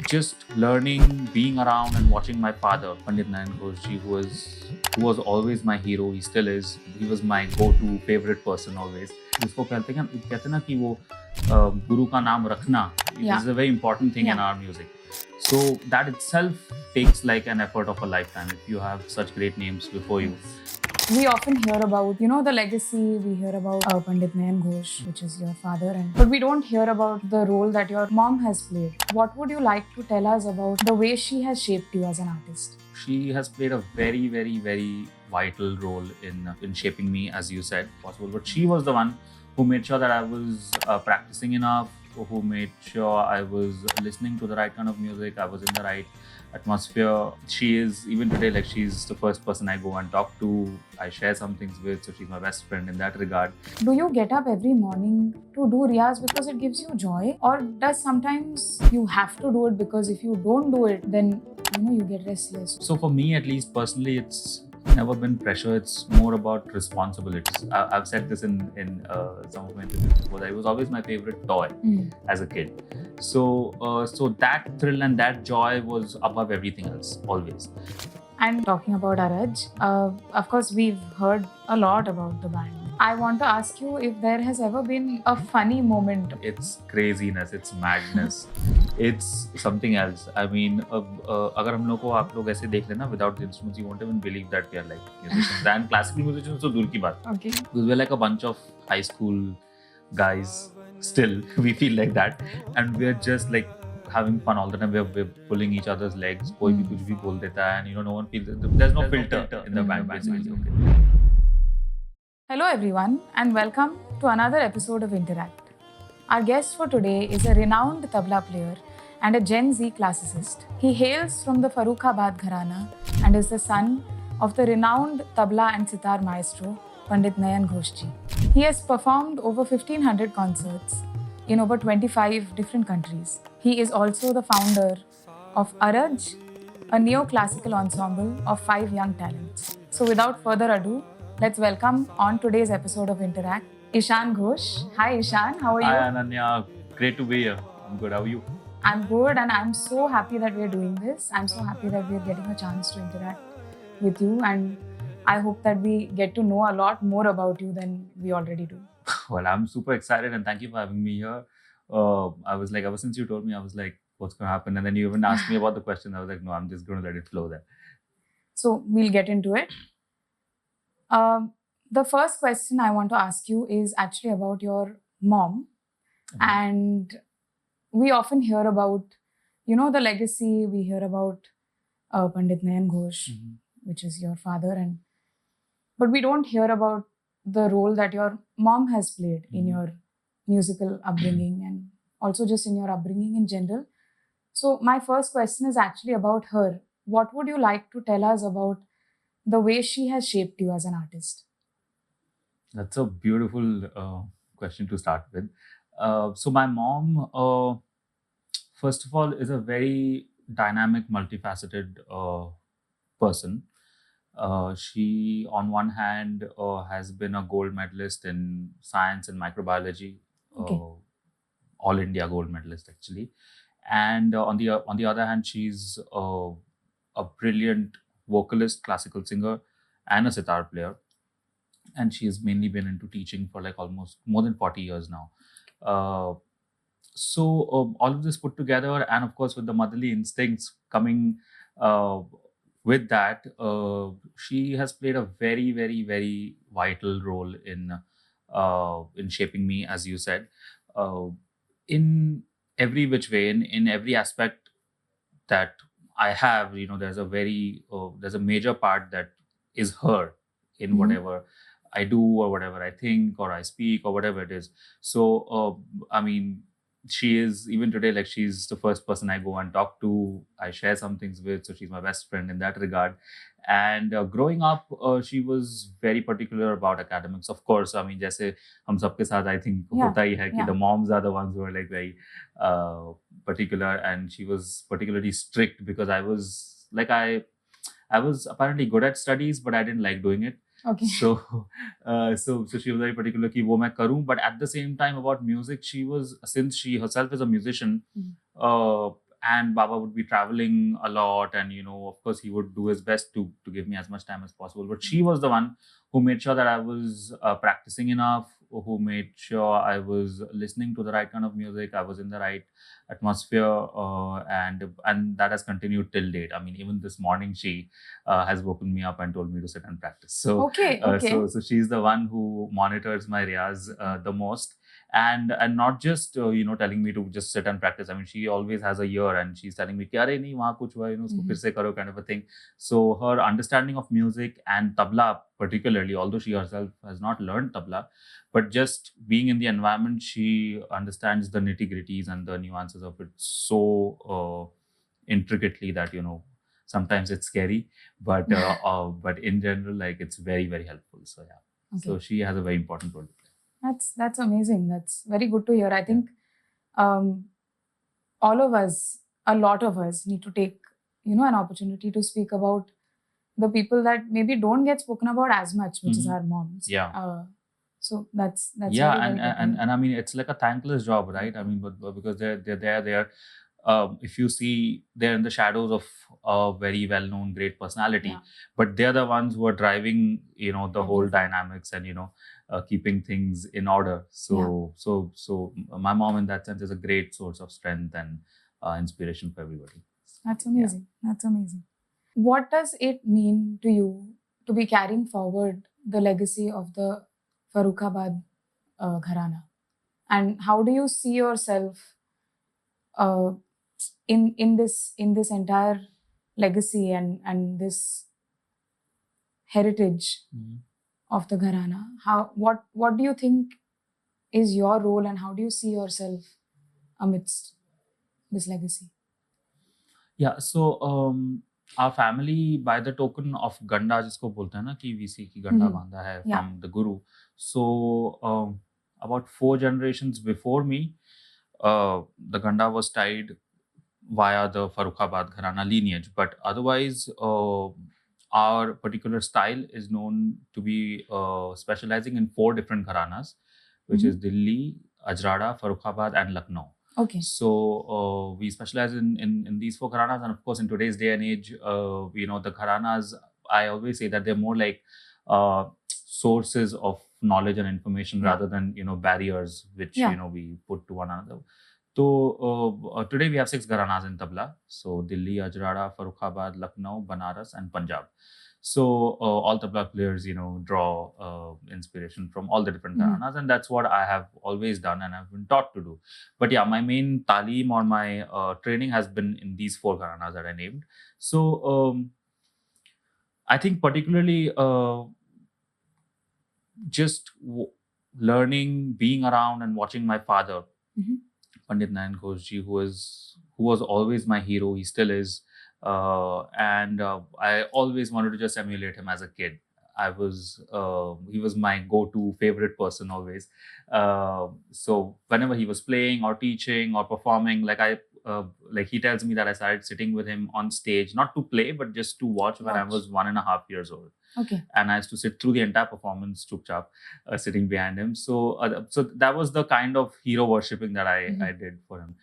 just learning, being around and watching my father, Pandit Nayan Ghosh ji, who was always my hero, he still is. He was my go-to favorite person always. जिसको कहते हैं ना कि वो गुरु का नाम रखना is a very important thing in our music. So that itself takes like an effort of a lifetime if you have such great names before you. We often hear about, the legacy. We hear about Pandit Nayan Ghosh, which is your father, but we don't hear about the role that your mom has played. What would you like to tell us about the way she has shaped you as an artist? She has played a very, very, very vital role in shaping me, as you said, possible. But she was the one who made sure that I was practicing enough, who made sure I was listening to the right kind of music, I was in the right atmosphere. She is, even today, like she's the first person I go and talk to, I share some things with, so she's my best friend in that regard. Do you get up every morning to do riyaz because it gives you joy? Or does sometimes you have to do it because if you don't do it, then you get restless? So for me, at least personally, it's never been pressure. It's more about responsibilities. I've said this in some of my interviews before. That it was always my favorite toy as a kid. So that thrill and that joy was above everything else, always. And talking about Araj, of course, we've heard a lot about the band. I want to ask you if there has ever been a funny moment. It's craziness, it's madness, it's something else. I mean, अगर हम लोग को आप लोग ऐसे देख लेना without the instruments, you won't even believe that we are like musicians. And classical musicians तो दूर की बात. Okay. Because we're like a bunch of high school guys. Still, we feel like that, and we're just like having fun all the time. We're pulling each other's legs. कोई भी कुछ भी बोल देता है, and no one feels. There's no filter in the band basically. Okay. Hello everyone and welcome to another episode of InterACT. Our guest for today is a renowned tabla player and a Gen Z classicist. He hails from the Farrukhabad Gharana and is the son of the renowned tabla and sitar maestro Pandit Nayan Ghosh ji. He has performed over 1500 concerts in over 25 different countries. He is also the founder of Araj, a neoclassical ensemble of 5 young talents. So without further ado, let's welcome on today's episode of InterACT, Ishaan Ghosh. Hi Ishaan, how are you? Hi Ananya, great to be here. I'm good, how are you? I'm good and I'm so happy that we're doing this. I'm so happy that we're getting a chance to interact with you and I hope that we get to know a lot more about you than we already do. Well, I'm super excited and thank you for having me here. I was like, ever since you told me, I was like, what's going to happen? And then you even asked me about the question. I was like, no, I'm just going to let it flow there. So we'll get into it. The first question I want to ask you is actually about your mom. And we often hear about, the legacy. We hear about Pandit Nayan Ghosh, which is your father. But we don't hear about the role that your mom has played in your musical upbringing and also just in your upbringing in general. So my first question is actually about her. What would you like to tell us about the way she has shaped you as an artist? That's a beautiful question to start with. So my mom, first of all, is a very dynamic, multifaceted person. She, on one hand, has been a gold medalist in science and microbiology, all India gold medalist actually. And on the other hand, she's a brilliant vocalist, classical singer, and a sitar player. And she has mainly been into teaching for like almost more than 40 years now. So all of this put together, and of course with the motherly instincts coming with that, she has played a very, very, very vital role in shaping me, as you said, in every which way, in every aspect that I have. There's a major part that is her in whatever I do or whatever I think or I speak or whatever it is. So, I mean, she is, even today, like she's the first person I go and talk to, I share some things with, so she's my best friend in that regard. And growing up, she was very particular about academics. Of course, I mean, जैसे हम सबके साथ, I think होता ही है कि the moms are the ones who are like very particular, and she was particularly strict because I was apparently good at studies, but I didn't like doing it. Okay. So she was very particular कि वो मैं करूँ, but at the same time about music, she was, since she herself is a musician, and Baba would be traveling a lot, and of course he would do his best to give me as much time as possible. But she was the one who made sure that I was practicing enough, who made sure I was listening to the right kind of music, I was in the right atmosphere, and that has continued till date. I mean, even this morning she has woken me up and told me to sit and practice. So Okay. so she's the one who monitors my riyaz the most, and not just telling me to just sit and practice. I mean, she always has a ear and she's telling me कि अरे नहीं वहाँ कुछ हुआ, उसको फिर से करो, kind of a thing. So her understanding of music and tabla particularly, although she herself has not learned tabla, but just being in the environment, she understands the nitty-gritties and the nuances of it so intricately that sometimes it's scary, but in general, like, it's very, very helpful. So yeah. Okay. So she has a very important role to play. That's amazing. That's very good to hear. I think all of us, a lot of us, need to take an opportunity to speak about the people that maybe don't get spoken about as much, which is our moms. Yeah. So that's yeah, very, very and I mean, it's like a thankless job, right? I mean, but because they're there. If you see, they're in the shadows of a very well-known, great personality, but they're the ones who are driving, the whole dynamics and keeping things in order. So my mom, in that sense, is a great source of strength and inspiration for everybody. That's amazing. Yeah. That's amazing. What does it mean to you to be carrying forward the legacy of the Farrukhabad Gharana, and how do you see yourself in this entire legacy and this heritage of the Gharana? What do you think is your role, and how do you see yourself amidst this legacy? Yeah, so our family, by the token of ganda, जिसको बोलते हैं ना कि VC की गंडा बांधा है from the guru. So about 4 generations before me, the ganda was tied via the Farrukhabad Gharana lineage. But otherwise, our particular style is known to be specializing in 4 different gharanas, which is Delhi, Ajrada, Farrukhabad, and Lucknow. Okay. So we specialize in these 4 gharanas, and of course, in today's day and age, the gharanas, I always say that they're more like sources of knowledge and information rather than barriers which we put to one another. So today we have 6 gharanas in tabla. So Delhi, Ajrada, Farrukhabad, Lucknow, Banaras, and Punjab. So all tabla players, draw inspiration from all the different gharanas, and that's what I have always done and I've been taught to do. But yeah, my main talim or my training has been in these 4 gharanas that I named. So I think particularly just learning, being around, and watching my father, Pandit Nayan Ghosh, who was always my hero. He still is. And I always wanted to just emulate him as a kid. He was my go-to favorite person always. So whenever he was playing or teaching or performing, like he tells me that I started sitting with him on stage, not to play, but just to watch when I was 1.5 years old. Okay. And I used to sit through the entire performance, chupchap, sitting behind him. So that was the kind of hero worshipping that I did for him.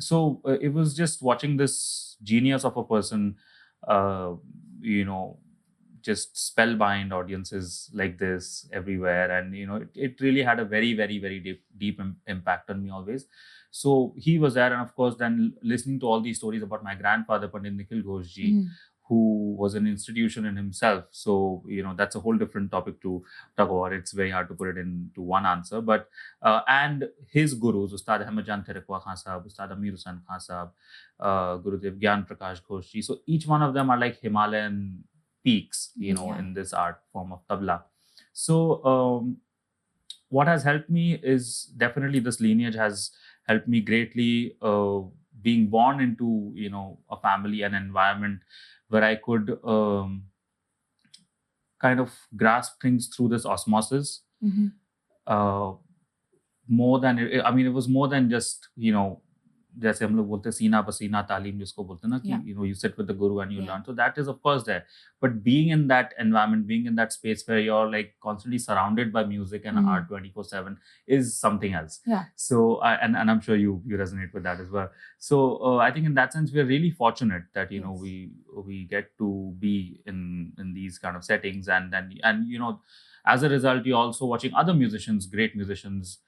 So it was just watching this genius of a person, just spellbind audiences like this everywhere, and it really had a very, very, very deep impact on me always. So he was there, and of course, then listening to all these stories about my grandfather, Pandit Nikhil Ghosh ji, who was an institution in himself. So, that's a whole different topic to talk about. It's very hard to put it into one answer. But, and his gurus, Ustad Ahmed Jan Therekwa Khan Sahab, Ustad Amir Hussain Khan Sahab, Gurudev Gyan Prakash Ghosh ji. So each one of them are like Himalayan peaks, in this art form of tabla. So, what has helped me is definitely this lineage has helped me greatly, being born into, a family and environment where I could kind of grasp things through this osmosis. More than, it was more than just, जैसे हम लोग बोलते हैं सीना पसीना तालीम जिसको बोलते हैं ना कि you sit with the guru and you learn. So that is of course there. But being in that environment, being in that space where you're like constantly surrounded by music and art 24/7 is something else. So and I'm sure you resonate with that as well. So I think in that sense we're really fortunate that we get to be in these kind of settings, and as a result you're also watching other musicians, great musicians,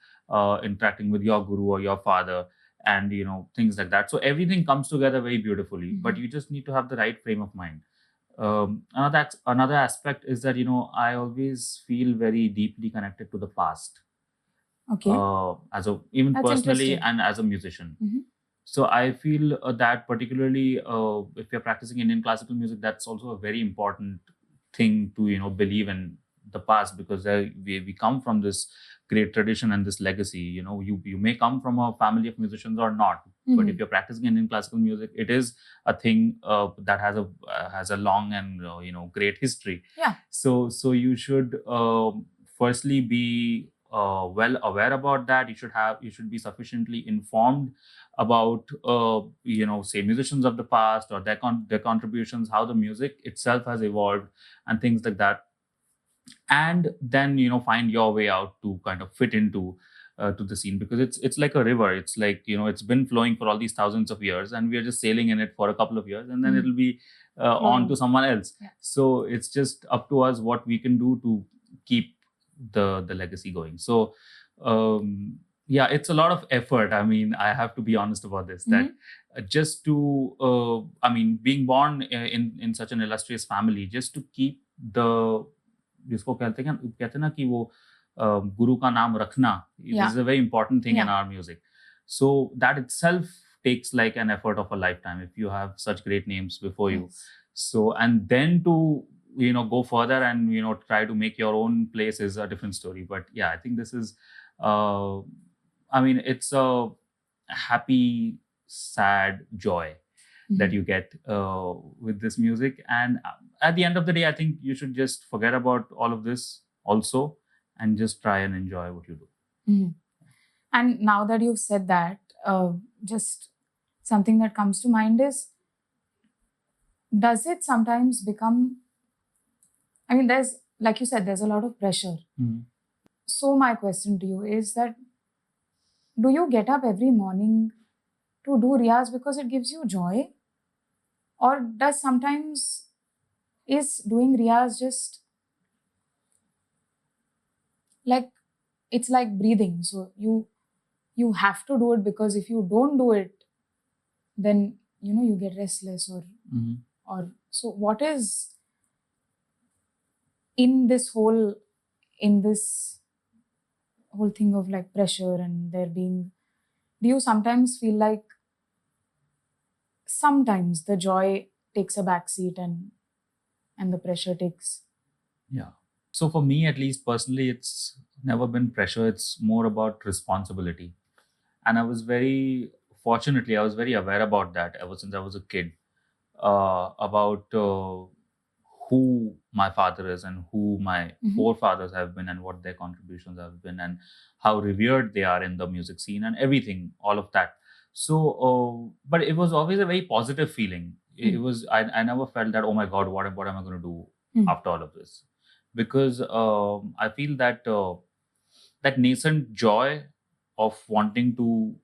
interacting with your guru or your father, and things like that. So everything comes together very beautifully, but you just need to have the right frame of mind. Another aspect is that I always feel very deeply connected to the past. Okay. Even that's personally and as a musician. So I feel that particularly if you're practicing Indian classical music, that's also a very important thing to believe in the past, because we come from this great tradition and this legacy. You may come from a family of musicians or not, but if you're practicing Indian classical music, it is a thing that has a long and great history. So you should firstly be well aware about that. You should be sufficiently informed about say musicians of the past or their contributions, how the music itself has evolved and things like that, and then find your way out to kind of fit into to the scene, because it's like a river. It's like it's been flowing for all these thousands of years, and we are just sailing in it for a couple of years, and then it'll be on to someone else. So it's just up to us what we can do to keep the legacy going. So it's a lot of effort. I mean, I have to be honest about this, that just to being born in such an illustrious family, just to keep the जिसको कहते हैं ना कि वो गुरु का नाम रखना, this is a very important thing in our music. So that itself takes like an effort of a lifetime if you have such great names before you. So, and then to go further and try to make your own place is a different story. But yeah, I think this is it's a happy, sad joy that you get with this music. And at the end of the day, I think you should just forget about all of this also and just try and enjoy what you do. And now that you've said that, just something that comes to mind is, does it sometimes become, there's, like you said, there's a lot of pressure. So my question to you is that, do you get up every morning to do riyaz because it gives you joy? Or does sometimes, is doing riyaz just like, it's like breathing. So you have to do it, because if you don't do it, then, you get restless or so what is in this whole thing of like pressure and there being, do you sometimes feel like sometimes the joy takes a backseat and the pressure takes? Yeah. So for me, at least personally, it's never been pressure. It's more about responsibility. And I was very aware about that ever since I was a kid, about who my father is and who my forefathers have been and what their contributions have been and how revered they are in the music scene and everything, all of that. So, but it was always a very positive feeling. It was, I never felt that, oh my God, what am I going to do after all of this? Because I feel that that nascent joy of wanting to,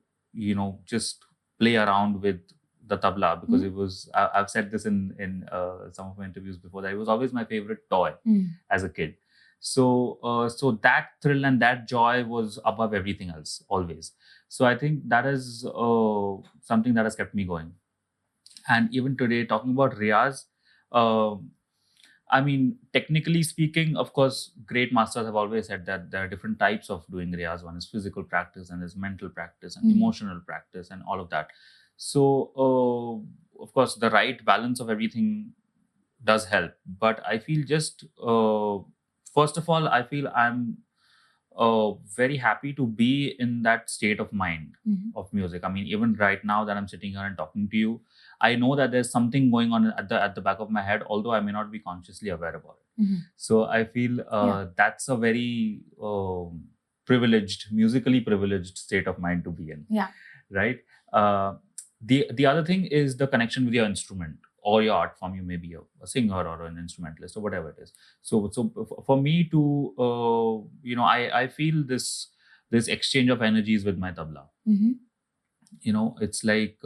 just play around with the tabla, because it was, I've said this in some of my interviews before, that it was always my favorite toy as a kid. So so that thrill and that joy was above everything else, always. So I think that is something that has kept me going. And even today, talking about riyaz, technically speaking, of course, great masters have always said that there are different types of doing riyaz. One is physical practice, and there's mental practice and emotional practice and all of that. So, of course, the right balance of everything does help. But I feel just, first of all, I feel I'm very happy to be in that state of mind of music. Even right now that I'm sitting here and talking to you, I know that there's something going on at the back of my head, although I may not be consciously aware about it. So I feel that's a very musically privileged state of mind to be in. Yeah. Right. The other thing is the connection with your instrument or your art form. You may be a singer or an instrumentalist or whatever it is. So for me to I feel this exchange of energies with my tabla. It's like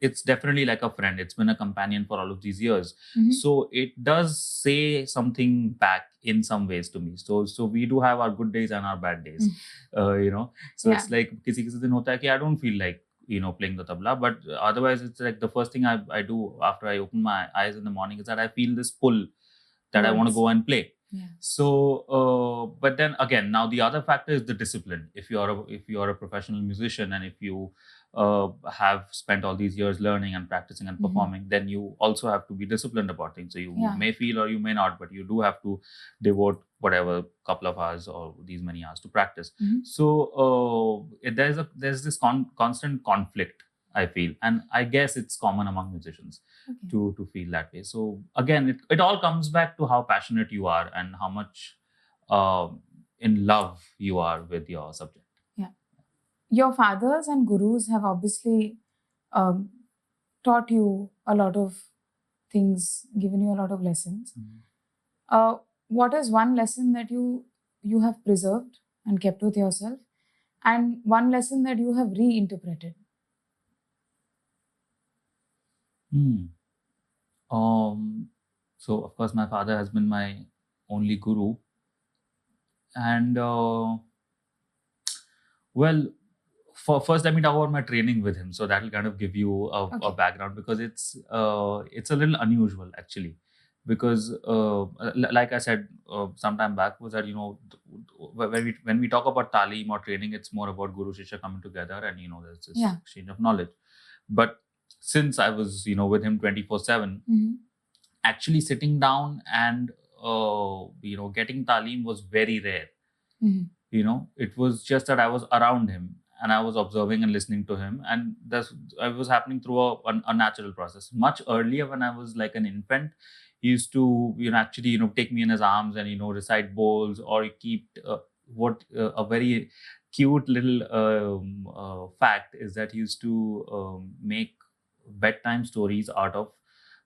it's definitely like a friend. It's been a companion for all of these years. So it does say something back in some ways to me. So we do have our good days and our bad days. So it's like kisi din hota hai ki I don't feel like playing the tabla, but otherwise it's like the first thing I do after I open my eyes in the morning is that I feel this pull that I want to go and play. So, but then again, now the other factor is the discipline. If you are a professional musician and if you have spent all these years learning and practicing and performing, then you also have to be disciplined about things. So you may feel or you may not, but you do have to devote whatever couple of hours or these many hours to practice. So there's this constant conflict, I feel, and I guess it's common among musicians to feel that way. So again, it all comes back to how passionate you are and how much in love you are with your subject. Yeah, your fathers and gurus have obviously taught you a lot of things, given you a lot of lessons. What is one lesson that you have preserved and kept with yourself, and one lesson that you have reinterpreted? So of course my father has been my only guru, and well, first let me talk about my training with him. So that will kind of give you a background, because it's a little unusual actually, because like I said some time back, was that when we talk about talim or training, it's more about guru shishya coming together and there's this exchange of knowledge. But since I was with him 24/7, actually sitting down and getting talim was very rare. It was just that I was around him and I was observing and listening to him, and it was happening through a natural process. Much earlier, when I was like an infant, he used to actually take me in his arms and recite bowls, or keep a very cute little fact is that he used to make bedtime stories out of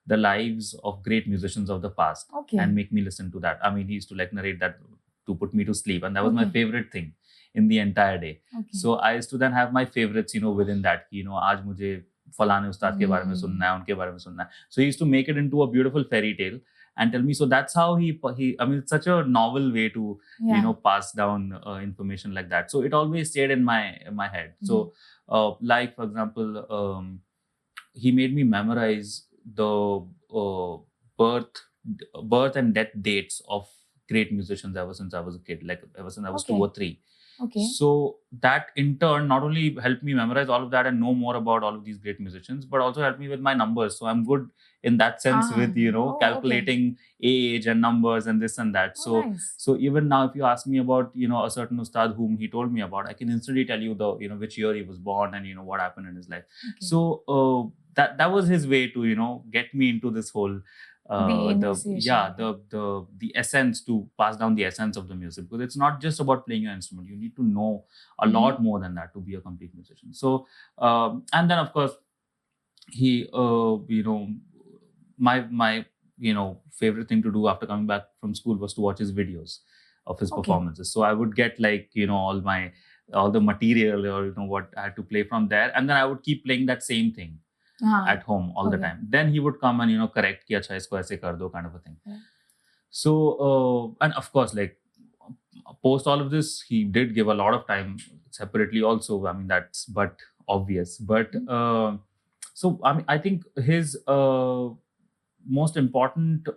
the lives of great musicians of the past and make me listen to that. I mean, he used to like narrate that to put me to sleep, and that was my favorite thing in the entire day. So I used to then have my favorites within that. Aaj mujhe falane ustad ke bare mein sunna hai, unke bare mein sunna hai. So he used to make it into a beautiful fairy tale and tell me. So that's how he I mean, it's such a novel way to pass down information like that. So it always stayed in my head. So like for example, he made me memorize the birth and death dates of great musicians ever since I was a kid, like ever since I was 2 or 3. So that in turn not only helped me memorize all of that and know more about all of these great musicians, but also helped me with my numbers. So I'm good in that sense with calculating age and numbers and this and that. So so even now, if you ask me about a certain ustad whom he told me about, I can instantly tell you the which year he was born and what happened in his life. So that was his way to get me into this whole the essence, to pass down the essence of the music, because it's not just about playing your instrument. You need to know a lot more than that to be a complete musician. So and then of course he my favorite thing to do after coming back from school was to watch his videos of his performances. So I would get like all the material or what I had to play from there, and then I would keep playing that same thing at home all the time. Then he would come and correct ki acha isko aise kar do, kind of a thing. So and of course, like post all of this, he did give a lot of time separately also. I mean, that's but obvious. But so I mean, I think his most important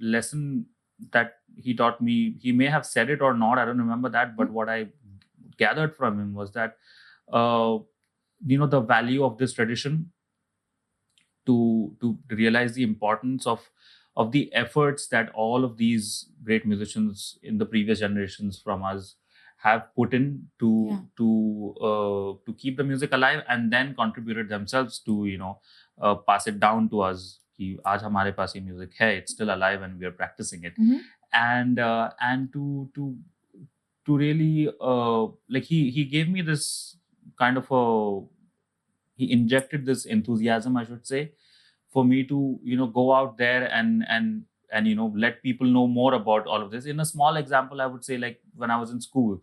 lesson that he taught me, he may have said it or not, I don't remember that, but what I gathered from him was that the value of this tradition, to realize the importance of the efforts that all of these great musicians in the previous generations from us have put in to keep the music alive, and then contributed themselves to pass it down to us. कि आज हमारे पास ये music है, it's still alive and we are practicing it. And to really like he gave me this kind of a he injected this enthusiasm, I should say, for me to go out there and let people know more about all of this. In a small example, I would say, like when I was in school,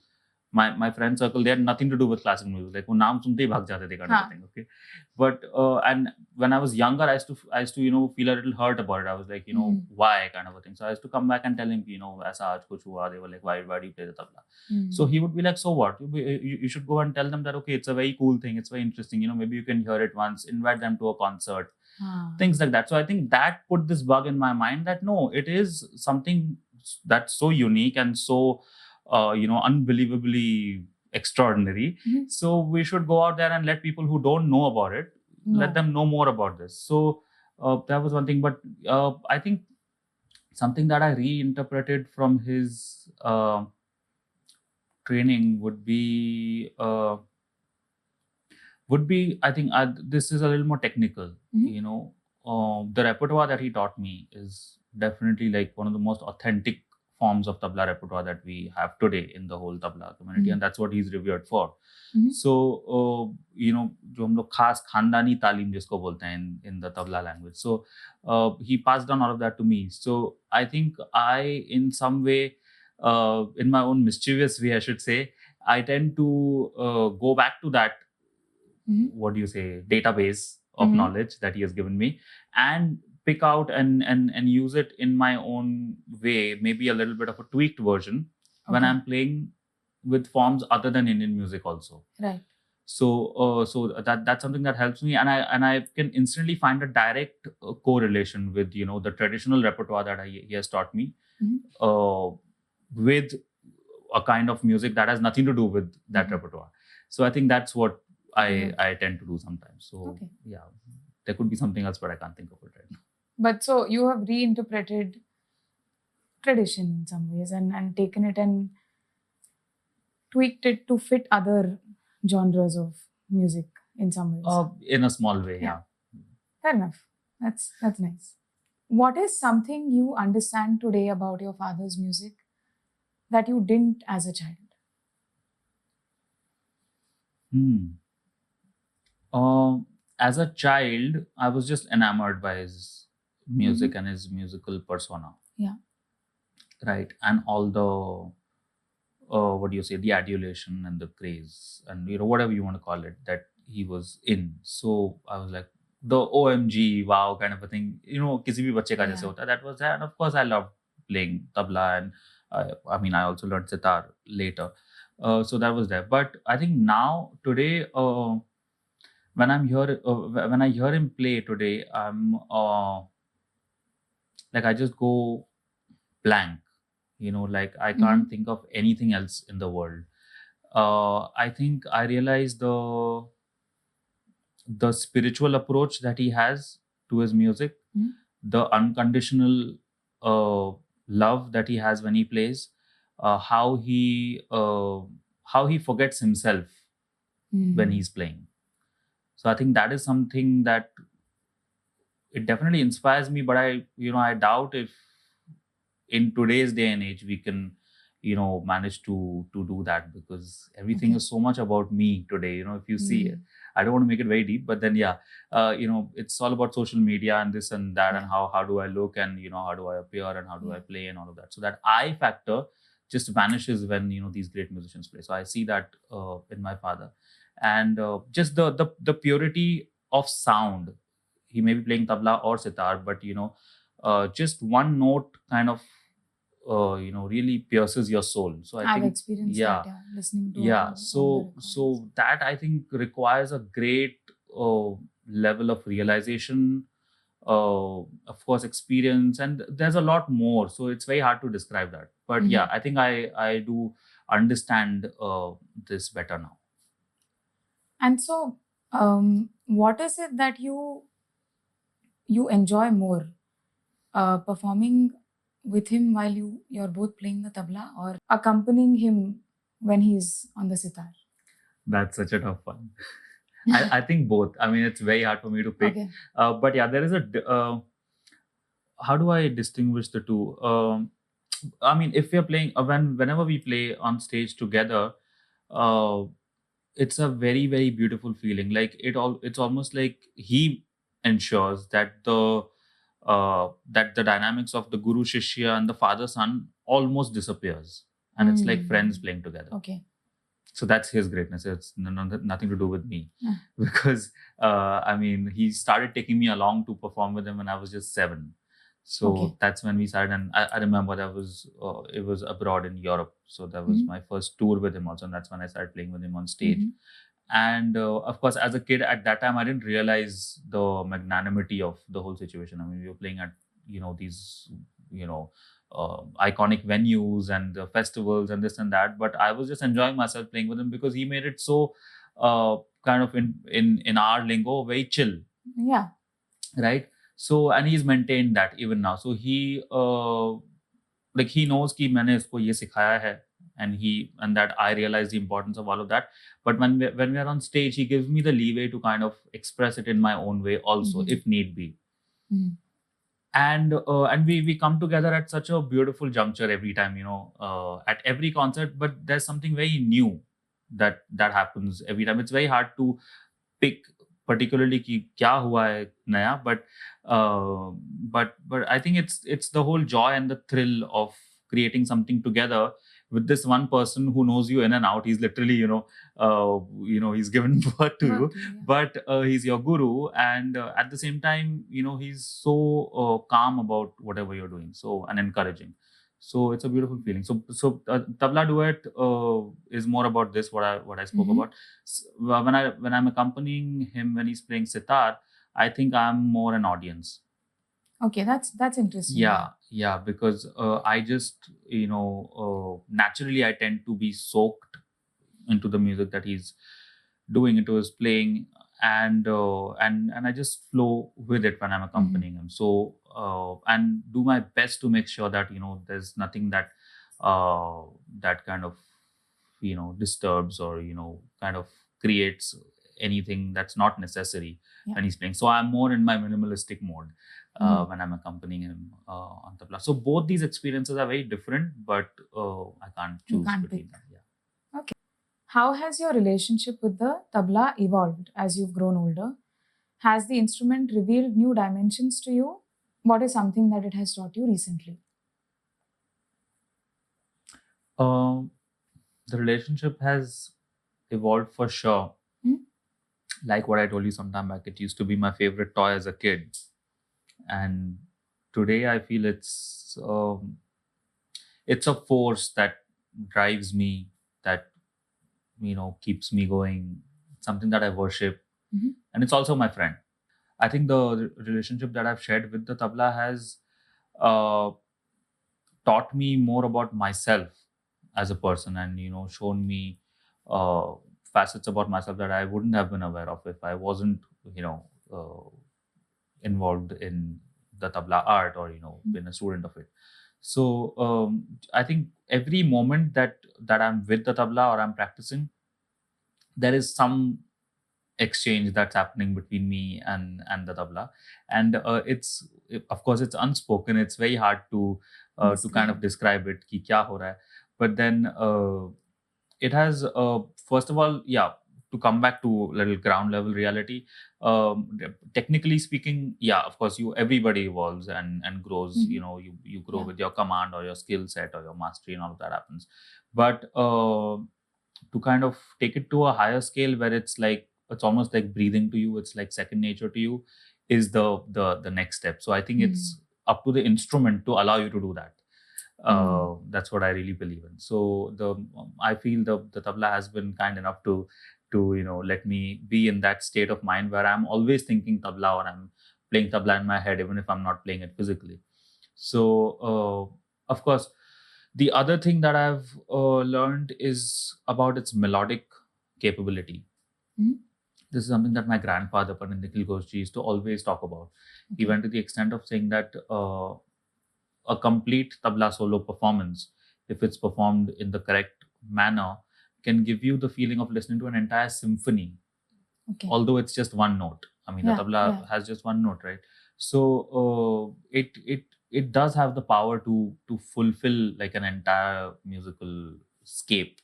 my friend circle, they had nothing to do with classical music. Like वो नाम सुनते ही भाग जाते थे kind of a thing. Okay, but and when I was younger, I used to feel a little hurt about it. I was like, why kind of a thing. So I used to come back and tell him, ऐसा आज कुछ हुआ. They were like, why do you play the tabla? So he would be like, so what? You should go and tell them that, okay, it's a very cool thing. It's very interesting. Maybe you can hear it once, invite them to a concert, things like that. So I think that put this bug in my mind that no, it is something that's so unique and so unbelievably extraordinary. So we should go out there and let people who don't know about it, let them know more about this. So that was one thing. But I think something that I reinterpreted from his training would be I think this is a little more technical. The repertoire that he taught me is definitely like one of the most authentic forms of tabla repertoire that we have today in the whole tabla community, and that's what he's revered for. So जो हम लोग खास खानदानी तालीम जिसको बोलते हैं in the tabla language. So he passed on all of that to me. So I think I, in some way, in my own mischievous way, I should say, I tend to go back to that what do you say, database of knowledge that he has given me, and pick out and use it in my own way, maybe a little bit of a tweaked version when I'm playing with forms other than Indian music also. Right. So that's something that helps me, and I can instantly find a direct correlation with the traditional repertoire that he has taught me with a kind of music that has nothing to do with that repertoire. So I think that's what I tend to do sometimes. So yeah, there could be something else, but I can't think of it right now. But so you have reinterpreted tradition in some ways and taken it and tweaked it to fit other genres of music in some ways. In a small way, yeah. Fair enough. That's nice. What is something you understand today about your father's music that you didn't as a child? As a child, I was just enamored by his music and his musical persona. Yeah. Right. And all the, what do you say, the adulation and the craze and, whatever you want to call it, that he was in. So I was like, the OMG, wow, kind of a thing, kisi bhi bacche ka jaise hota. That was that. And of course, I loved playing tabla, and I also learned sitar later. So that was there. But I think now, today, when I hear him play today, I'm like, I just go blank, like I can't think of anything else in the world. I think I realize the spiritual approach that he has to his music, the unconditional love that he has when he plays, how he forgets himself when he's playing. So I think that is something that it definitely inspires me, but I doubt if in today's day and age we can, manage to do that, because everything is so much about me today. If you see it, I don't want to make it very deep, but then it's all about social media and this and that, and how do I look, and how do I appear, and how do I play, and all of that. So that I factor just vanishes when these great musicians play. So I see that in my father, and just the purity of sound. He may be playing tabla or sitar, but just one note kind of really pierces your soul. So I've experienced that, listening to so that I think requires a great level of realization, of course experience, and there's a lot more, so it's very hard to describe that. But I think I do understand this better now. And so what is it that you enjoy more, performing with him while you're both playing the tabla, or accompanying him when he's on the sitar? That's such a tough one. I think both. It's very hard for me to pick. But yeah, there is a how do I distinguish the two? If we're playing, whenever we play on stage together, it's a very, very beautiful feeling. Like it's almost like he ensures that the dynamics of the guru shishya and the father son almost disappears, and it's like friends playing together. Okay. So that's his greatness. It's nothing to do with me. Because I mean, he started taking me along to perform with him when I was just 7. So Okay. that's when we started, and I remember that was it was abroad in Europe. So that was my first tour with him also, and that's when I started playing with him on stage. And of course, as a kid at that time, I didn't realize the magnanimity of the whole situation. I mean, we were playing at these iconic venues and the festivals and this and that, but I was just enjoying myself playing with him because he made it so kind of in our lingo very chill. Yeah. Right. So and he's maintained that even now. So he like he knows कि मैंने इसको ये सिखाया है, and that I realize the importance of all of that. But when we are on stage, he gives me the leeway to kind of express it in my own way also, if need be. And we come together at such a beautiful juncture every time, at every concert. But there's something very new that happens every time. It's very hard to pick particularly कि क्या हुआ है नया, but I think it's the whole joy and the thrill of creating something together with this one person who knows you in and out. He's literally he's given birth to you, but he's your guru, and at the same time he's so calm about whatever you're doing, so and encouraging. So it's a beautiful feeling. So tabla duet is more about this, what I spoke about. When I'm accompanying him when he's playing sitar, I think I'm more an audience. Okay, that's interesting. Yeah, because I just naturally I tend to be soaked into the music that he's doing, into his playing, and I just flow with it when I'm accompanying him. So and do my best to make sure that there's nothing that that kind of disturbs or kind of creates anything that's not necessary when he's playing. So I'm more in my minimalistic mode when I'm accompanying him on tabla. So both these experiences are very different, but I can't choose between them. Yeah. Okay. How has your relationship with the tabla evolved as you've grown older? Has the instrument revealed new dimensions to you? What is something that it has taught you recently? The relationship has evolved for sure. Like what I told you some time back, it used to be my favorite toy as a kid, and today I feel it's a force that drives me, that keeps me going, something that I worship, and it's also my friend. I think the relationship that I've shared with the tabla has taught me more about myself as a person, and shown me facets about myself that I wouldn't have been aware of if I wasn't involved in the tabla art or been a student of it. So I think every moment that I'm with the tabla or I'm practicing, there is some exchange that's happening between me and the tabla, and of course it's unspoken. It's very hard to kind of describe it ki kya ho raha hai. But then it has first of all, to come back to little ground level reality, technically speaking, of course everybody evolves and grows. You grow with your command or your skill set or your mastery, and all of that happens. But to kind of take it to a higher scale where it's almost like breathing to you, it's like second nature to you, is the next step. So I think it's up to the instrument to allow you to do that. That's what I really believe in. So I feel the tabla has been kind enough to let me be in that state of mind where I'm always thinking tabla, or I'm playing tabla in my head even if I'm not playing it physically. So of course, the other thing that I've learned is about its melodic capability. This is something that my grandfather, Pandit Nikhil Ghosh, used to always talk about. He went to the extent of saying that a complete tabla solo performance, if it's performed in the correct manner, can give you the feeling of listening to an entire symphony, although it's just one note. I mean, the tabla has just one note, right? So it does have the power to fulfill like an entire musical scape.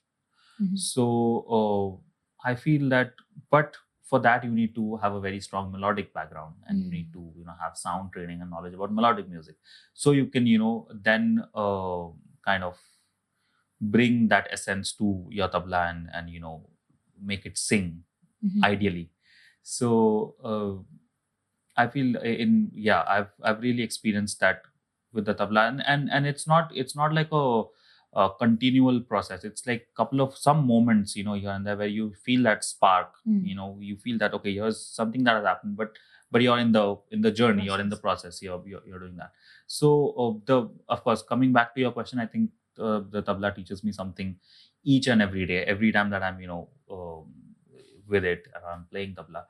So I feel that, but for that you need to have a very strong melodic background, and you need to have sound training and knowledge about melodic music, so you can then kind of bring that essence to your tabla, and make it sing ideally. So I feel I've really experienced that with the tabla, and it's not like a continual process. It's like couple of some moments, here and there, where you feel that spark. You feel that, okay, here's something that has happened, but you're in the journey, you're in the process, you're doing that. So of course, coming back to your question, I think the tabla teaches me something each and every day, every time that I'm with it, I'm playing tabla.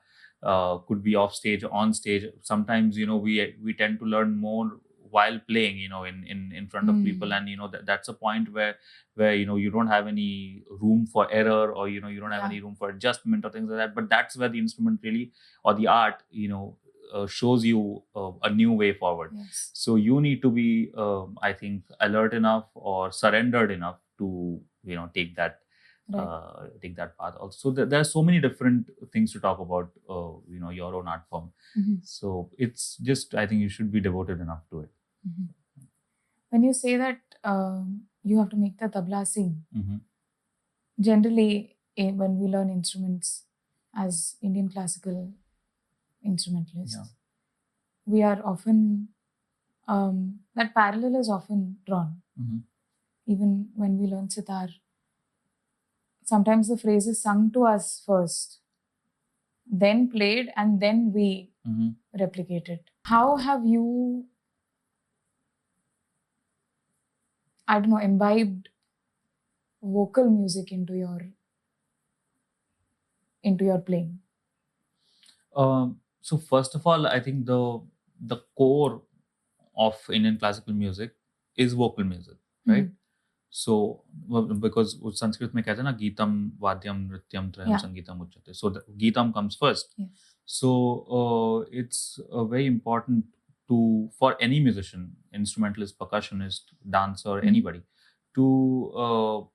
Could be off stage, on stage. Sometimes we tend to learn more while playing, in front of people, and that's a point where you don't have any room for error, or you don't have any room for adjustment or things like that. But that's where the instrument really, or the art, shows you a new way forward. Yes. So you need to be, I think, alert enough or surrendered enough to take that take that path also. So there are so many different things to talk about, your own art form. So it's just, I think you should be devoted enough to it. When you say that you have to make the tabla sing, generally when we learn instruments as Indian classical instrumentalists, we are often, that parallel is often drawn. Even when we learn sitar, sometimes the phrase is sung to us first, then played, and then we replicate it. How have you, I don't know, imbibed vocal music into your playing? So first of all, I think the core of Indian classical music is vocal music, right? So because Sanskrit में कहते हैं ना, गीतम वाद्यम नृत्यम त्रयम संगीतम उच्यते. So the GITAM comes first. Yes. So it's very important for any musician, instrumentalist, percussionist, dancer, anybody, to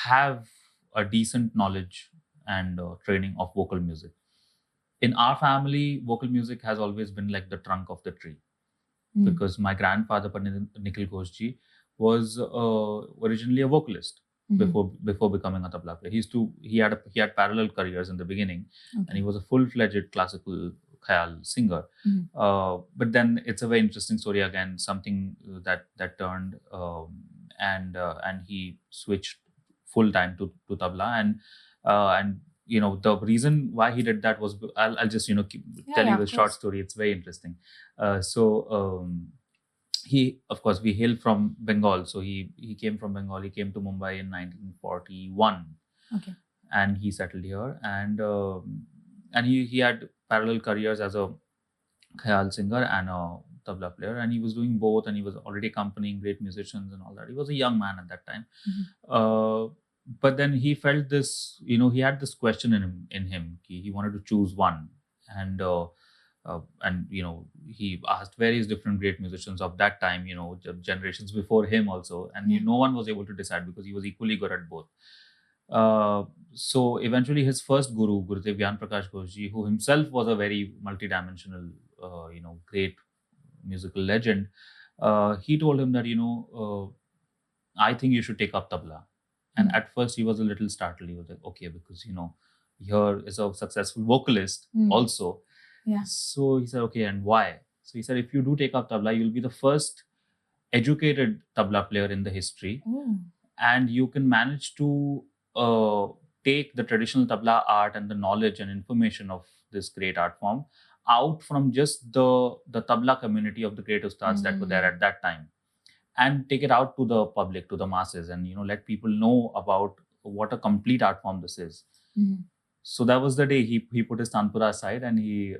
have a decent knowledge and training of vocal music. In our family, vocal music has always been like the trunk of the tree, because my grandfather, Pandit Nikhil Ghosh ji, was originally a vocalist before becoming a tabla player. He had parallel careers in the beginning, and he was a full-fledged classical khayal singer. But then it's a very interesting story again. Something that turned, and he switched full time to tabla, and the reason why he did that was, I'll just tell you the short story. It's very interesting. He, of course, we hail from Bengal, so he came from Bengal. He came to Mumbai in 1941, and he settled here, and he had parallel careers as a khayal singer and a tabla player, and he was doing both, and he was already accompanying great musicians and all that. He was a young man at that time. But then he felt this, he had this question in him. He wanted to choose one, and he asked various different great musicians of that time, generations before him also, and no one was able to decide, because he was equally good at both. So eventually his first guru, Gurudev Gyan Prakash Ghosh ji, who himself was a very multidimensional, great musical legend, he told him that, I think you should take up tabla. And at first he was a little startled. He was like, okay, because, here is a successful vocalist also. Yeah. So he said, okay, and why? So he said, if you do take up tabla, you'll be the first educated tabla player in the history. And you can manage to take the traditional tabla art and the knowledge and information of this great art form out from just the tabla community of the great ustads that were there at that time, and take it out to the public, to the masses, and let people know about what a complete art form this is. So that was the day he put his tanpura aside, and he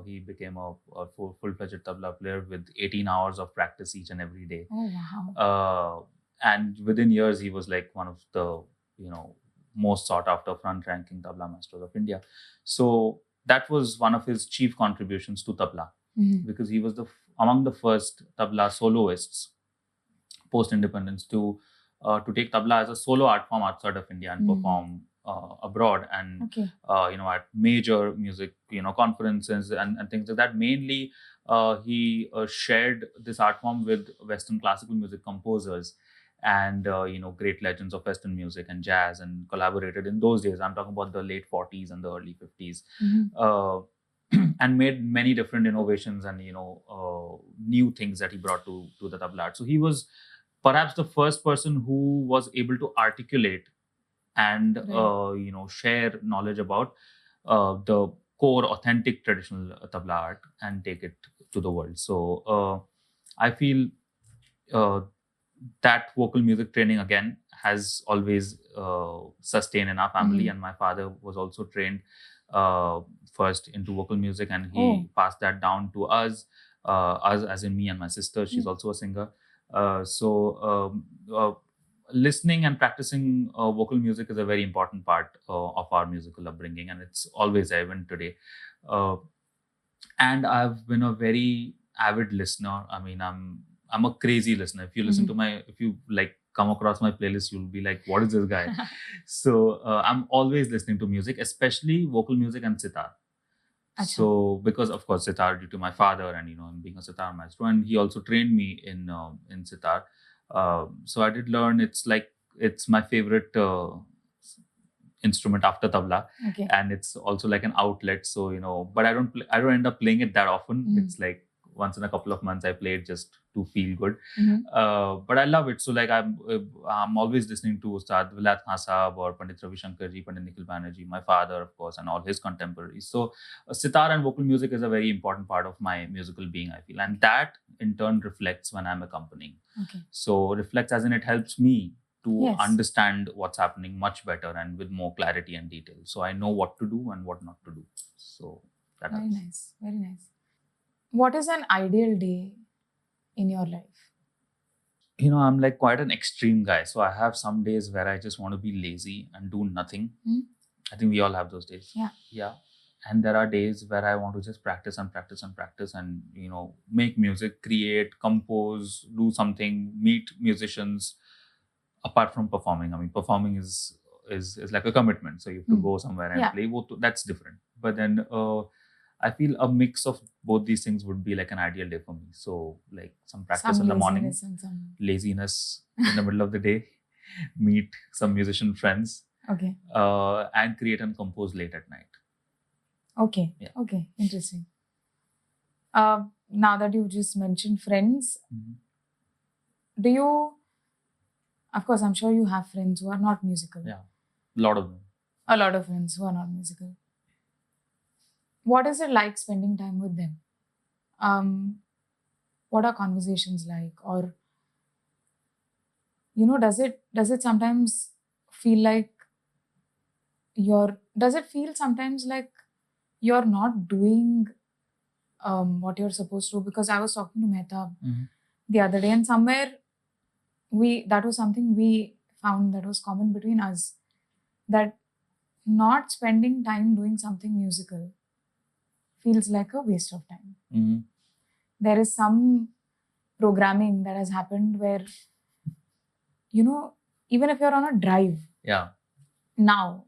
he became a full-fledged tabla player with 18 hours of practice each and every day. Oh wow! And within years, he was like one of the most sought after front-ranking tabla masters of India. So that was one of his chief contributions to tabla, because he was among the first tabla soloists post-independence to take tabla as a solo art form outside of India and perform abroad and at major music conferences and things like that. Mainly, he shared this art form with Western classical music composers and great legends of Western music and jazz, and collaborated in those days. I'm talking about the late 40s and the early 50s. And made many different innovations and new things that he brought to the tabla art. So he was perhaps the first person who was able to articulate and share knowledge about the core authentic traditional tabla art and take it to the world. So I feel that vocal music training again has always sustained in our family. And my father was also trained first into vocal music, and he passed that down to us as in me and my sister. She's also a singer. Listening and practicing vocal music is a very important part of our musical upbringing, and it's always there even today. And I've been a very avid listener. I mean, I'm a crazy listener. If you listen to if you come across my playlist, you'll be like, what is this guy? So I'm always listening to music, especially vocal music and sitar. Achha. So because of course sitar, due to my father and I'm being a sitar maestro, and he also trained me in sitar. So I did learn. It's my favorite instrument after tabla, and it's also like an outlet. So but I don't end up playing it that often. It's like once in a couple of months I play it just to feel good. But I love it. So I'm always listening to Ustad Vilayat Khan Sahab or Pandit Ravi Shankar ji, Pandit Nikhil Banerjee, my father of course, and all his contemporaries. So sitar and vocal music is a very important part of my musical being, I feel, and that in turn reflects when I'm accompanying. So reflects as in it helps me to understand what's happening much better and with more clarity and detail. So I know what to do and what not to do. So that very nice, very nice. What is an ideal day in your life? I'm like quite an extreme guy. So I have some days where I just want to be lazy and do nothing. I think we all have those days. Yeah. And there are days where I want to just practice and practice and practice and, make music, create, compose, do something, meet musicians. Apart from performing, I mean, performing is like a commitment. So you have to go somewhere and play. That's different. But then I feel a mix of both these things would be like an ideal day for me. So like some practice in the morning, laziness in the middle of the day, meet some musician friends, and create and compose late at night. Okay. Interesting. Now that you just mentioned friends, do you, of course, I'm sure you have friends who are not musical. Yeah, a lot of them. A lot of friends who are not musical. What is it like spending time with them? What are conversations like? Or, does it sometimes feel like does it feel sometimes like you're not doing what you're supposed to? Because I was talking to Mehtab the other day, and somewhere that was something we found that was common between us, that not spending time doing something musical feels like a waste of time. There is some programming that has happened where, even if you're on a drive, now,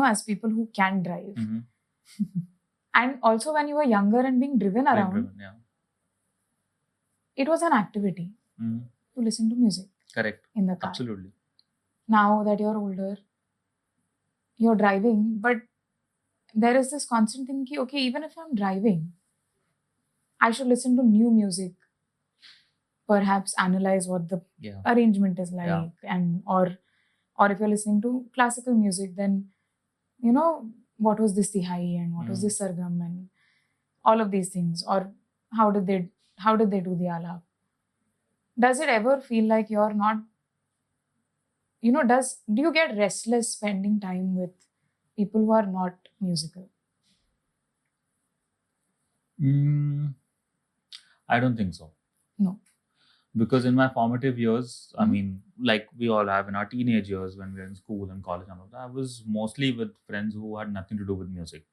as people who can drive, and also when you were younger and being driven around, it was an activity to listen to music. Correct. In the car. Absolutely. Now that you're older, you're driving, but there is this constant thinking, okay, even if I'm driving, I should listen to new music, perhaps analyze what the arrangement is like, and or if you're listening to classical music, then what was this tihai and what was this sargam and all of these things, or how did they do the alap? Does it ever feel like you're not, do you get restless spending time with people who are not musical? I don't think so. No. Because in my formative years, I mean, like we all have in our teenage years when we were in school and college and all that, I was mostly with friends who had nothing to do with music.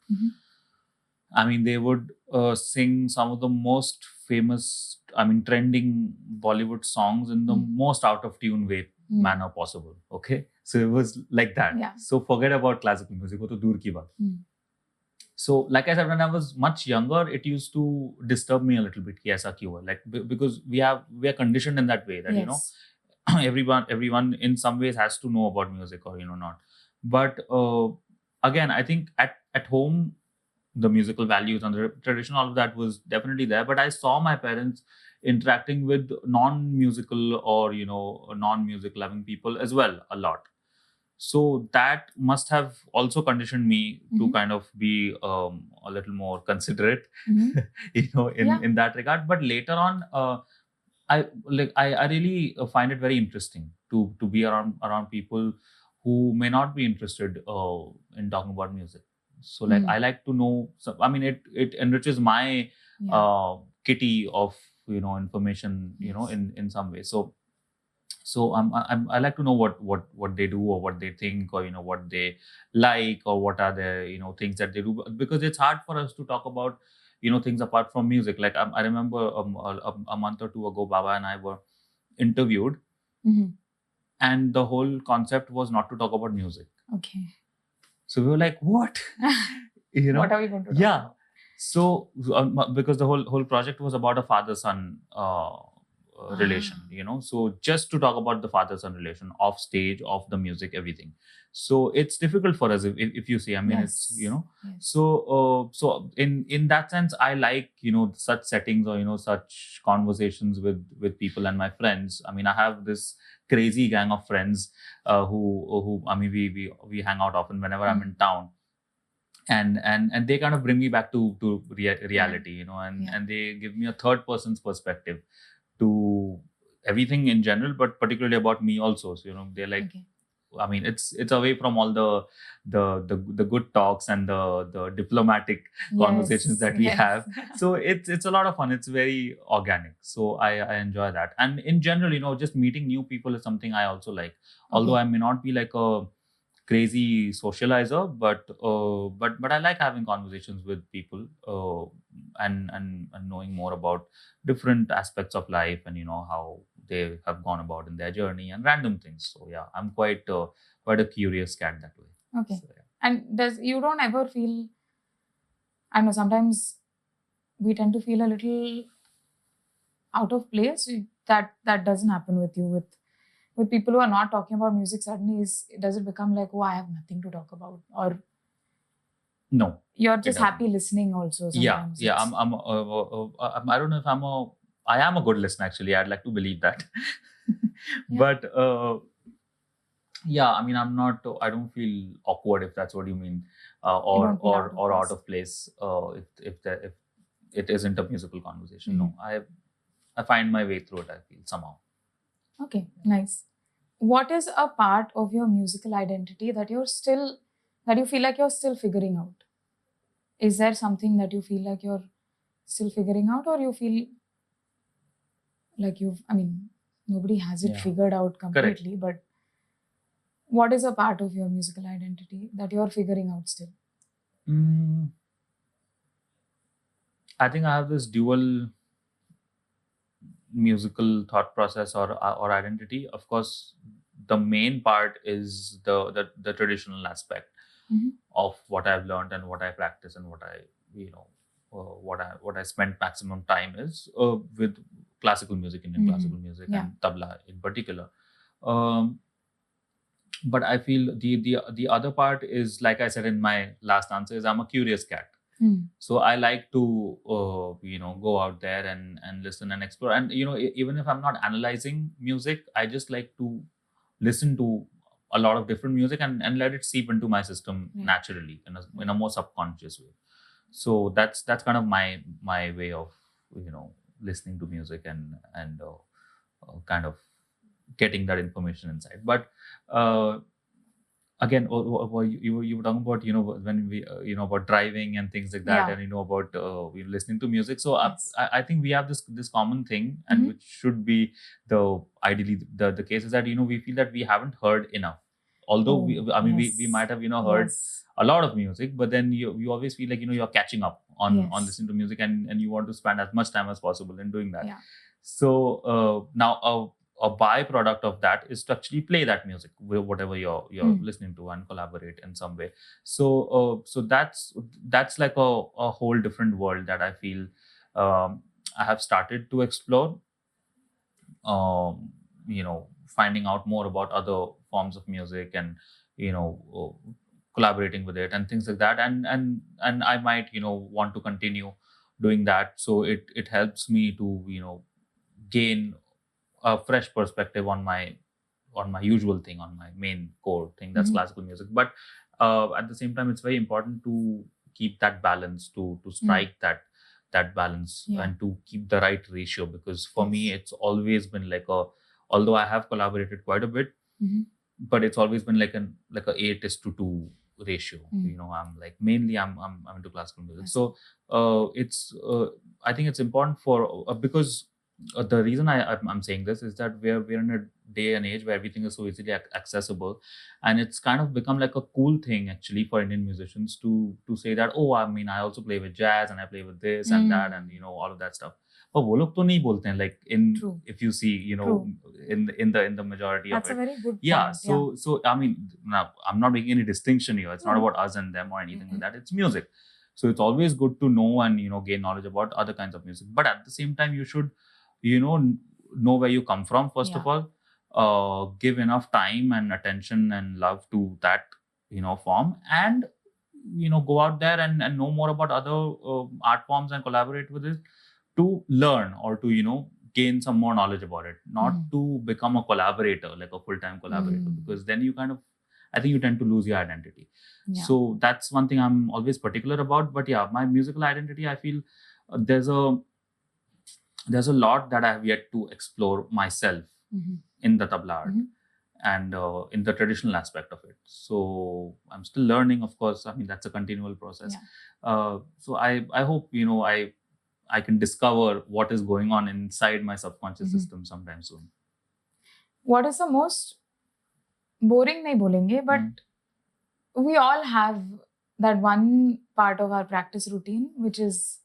I mean, they would sing some of the most famous, trending Bollywood songs in the most out of tune way manner possible. Okay, so it was like that. Yeah. So forget about classical music. वो तो दूर की बात. So, like I said, when I was much younger, it used to disturb me a little bit. कि ऐसा क्यों है? Like because we are conditioned in that way that Yes. everyone in some ways has to know about music or not. But again, I think at home the musical values and the tradition, all of that was definitely there. But I saw my parents interacting with non-musical or non-music loving people as well a lot. So that must have also conditioned me to kind of be a little more considerate, in that regard. But later on, I really find it very interesting to be around people who may not be interested in talking about music. So like I like to know. I mean, it enriches my kitty of information, in some way. So I like to know what they do or what they think or what they like or what are the things that they do, because it's hard for us to talk about things apart from music. Like I remember a month or two ago, Baba and I were interviewed, and the whole concept was not to talk about music. Okay. So we were like, what? What are we going to talk about? So because the whole project was about a father-son relation, so just to talk about the father-son relation off stage, off the music, everything. So it's difficult for us if you see. I mean, Yes. it's so in that sense, I like such settings or such conversations with people and my friends. I mean, I have this crazy gang of friends who I mean we hang out often whenever I'm in town. And they kind of bring me back to reality, and they give me a third person's perspective to everything in general, but particularly about me also. So they're like, I mean, it's away from all the good talks and the diplomatic conversations that we have. So it's a lot of fun. It's very organic. So I enjoy that. And in general, just meeting new people is something I also like. Although I may not be like a crazy socializer, but I like having conversations with people and knowing more about different aspects of life and how they have gone about in their journey and random things. So yeah, I'm quite a curious cat that way. Okay. So, yeah. And you don't ever feel, I know sometimes we tend to feel a little out of place. That doesn't happen with you with people who are not talking about music. Suddenly does it become like, oh, I have nothing to talk about, or no, you're just happy listening also sometimes? Yeah. I don't know if I am a good listener, actually. I'd like to believe that. But yeah, I mean, I don't feel awkward, if that's what you mean, or out of place if it isn't a musical conversation. No, I find my way through it, I feel, somehow. Okay, nice. What is a part of your musical identity that you feel like you're still figuring out? Is there something that you feel like you're still figuring out, or you feel like nobody has it figured out completely? Correct. But what is a part of your musical identity that you're figuring out still? I think I have this dual musical thought process or identity. Of course, the main part is the traditional aspect of what I've learned and what I practice and what I what I spent maximum time is with classical music, Indian classical music, and tabla in particular. But I feel the other part is, like I said in my last answer, is I'm a curious cat. So I like to go out there and listen and explore. And even if I'm not analyzing music, I just like to listen to a lot of different music and let it seep into my system naturally in a more subconscious way. So that's kind of my way of listening to music and kind of getting that information inside. But again, you were talking about when we about driving and things like that, and about listening to music. So I think we have this common thing, and which should be ideally the case, is that we feel that we haven't heard enough. Although we might have heard a lot of music, but then you always feel like you're catching up on listening to music, and you want to spend as much time as possible in doing that. So now a byproduct of that is to actually play that music, whatever you're listening to, and collaborate in some way. So that's like a whole different world that I feel I have started to explore. Finding out more about other forms of music, and you know collaborating with it and things like that, and I might want to continue doing that. So it helps me to gain a fresh perspective on my usual thing, on my main core thing, that's classical music. But at the same time, it's very important to keep that balance, to strike that balance, and to keep the right ratio, because for me it's always been like although I have collaborated quite a bit, but it's always been like a 8:2 ratio. I'm like mainly I'm into classical music. So it's I think it's important for because the reason I'm saying this is that we're in a day and age where everything is so easily accessible, and it's kind of become like a cool thing actually for Indian musicians to say that, oh, I mean, I also play with jazz and I play with this and that, and all of that stuff. But वो लोग तो नहीं बोलते हैं, like if you see in the majority That's of it. A very good Yeah, point. so I mean, now I'm not making any distinction here. It's not about us and them or anything like that. It's music. So it's always good to know and gain knowledge about other kinds of music. But at the same time, you should know where you come from, first of all. Give enough time and attention and love to that form, and go out there and know more about other art forms and collaborate with it, to learn or to gain some more knowledge about it, not to become a collaborator, like a full-time collaborator, because then I think you tend to lose your identity. So that's one thing I'm always particular about. But yeah, my musical identity, I feel there's a lot that I have yet to explore myself in the tabla art and in the traditional aspect of it. So I'm still learning, of course. I mean, that's a continual process. So I hope I can discover what is going on inside my subconscious system sometime soon. What is the most boring nahi bolenge, but we all have that one part of our practice routine which is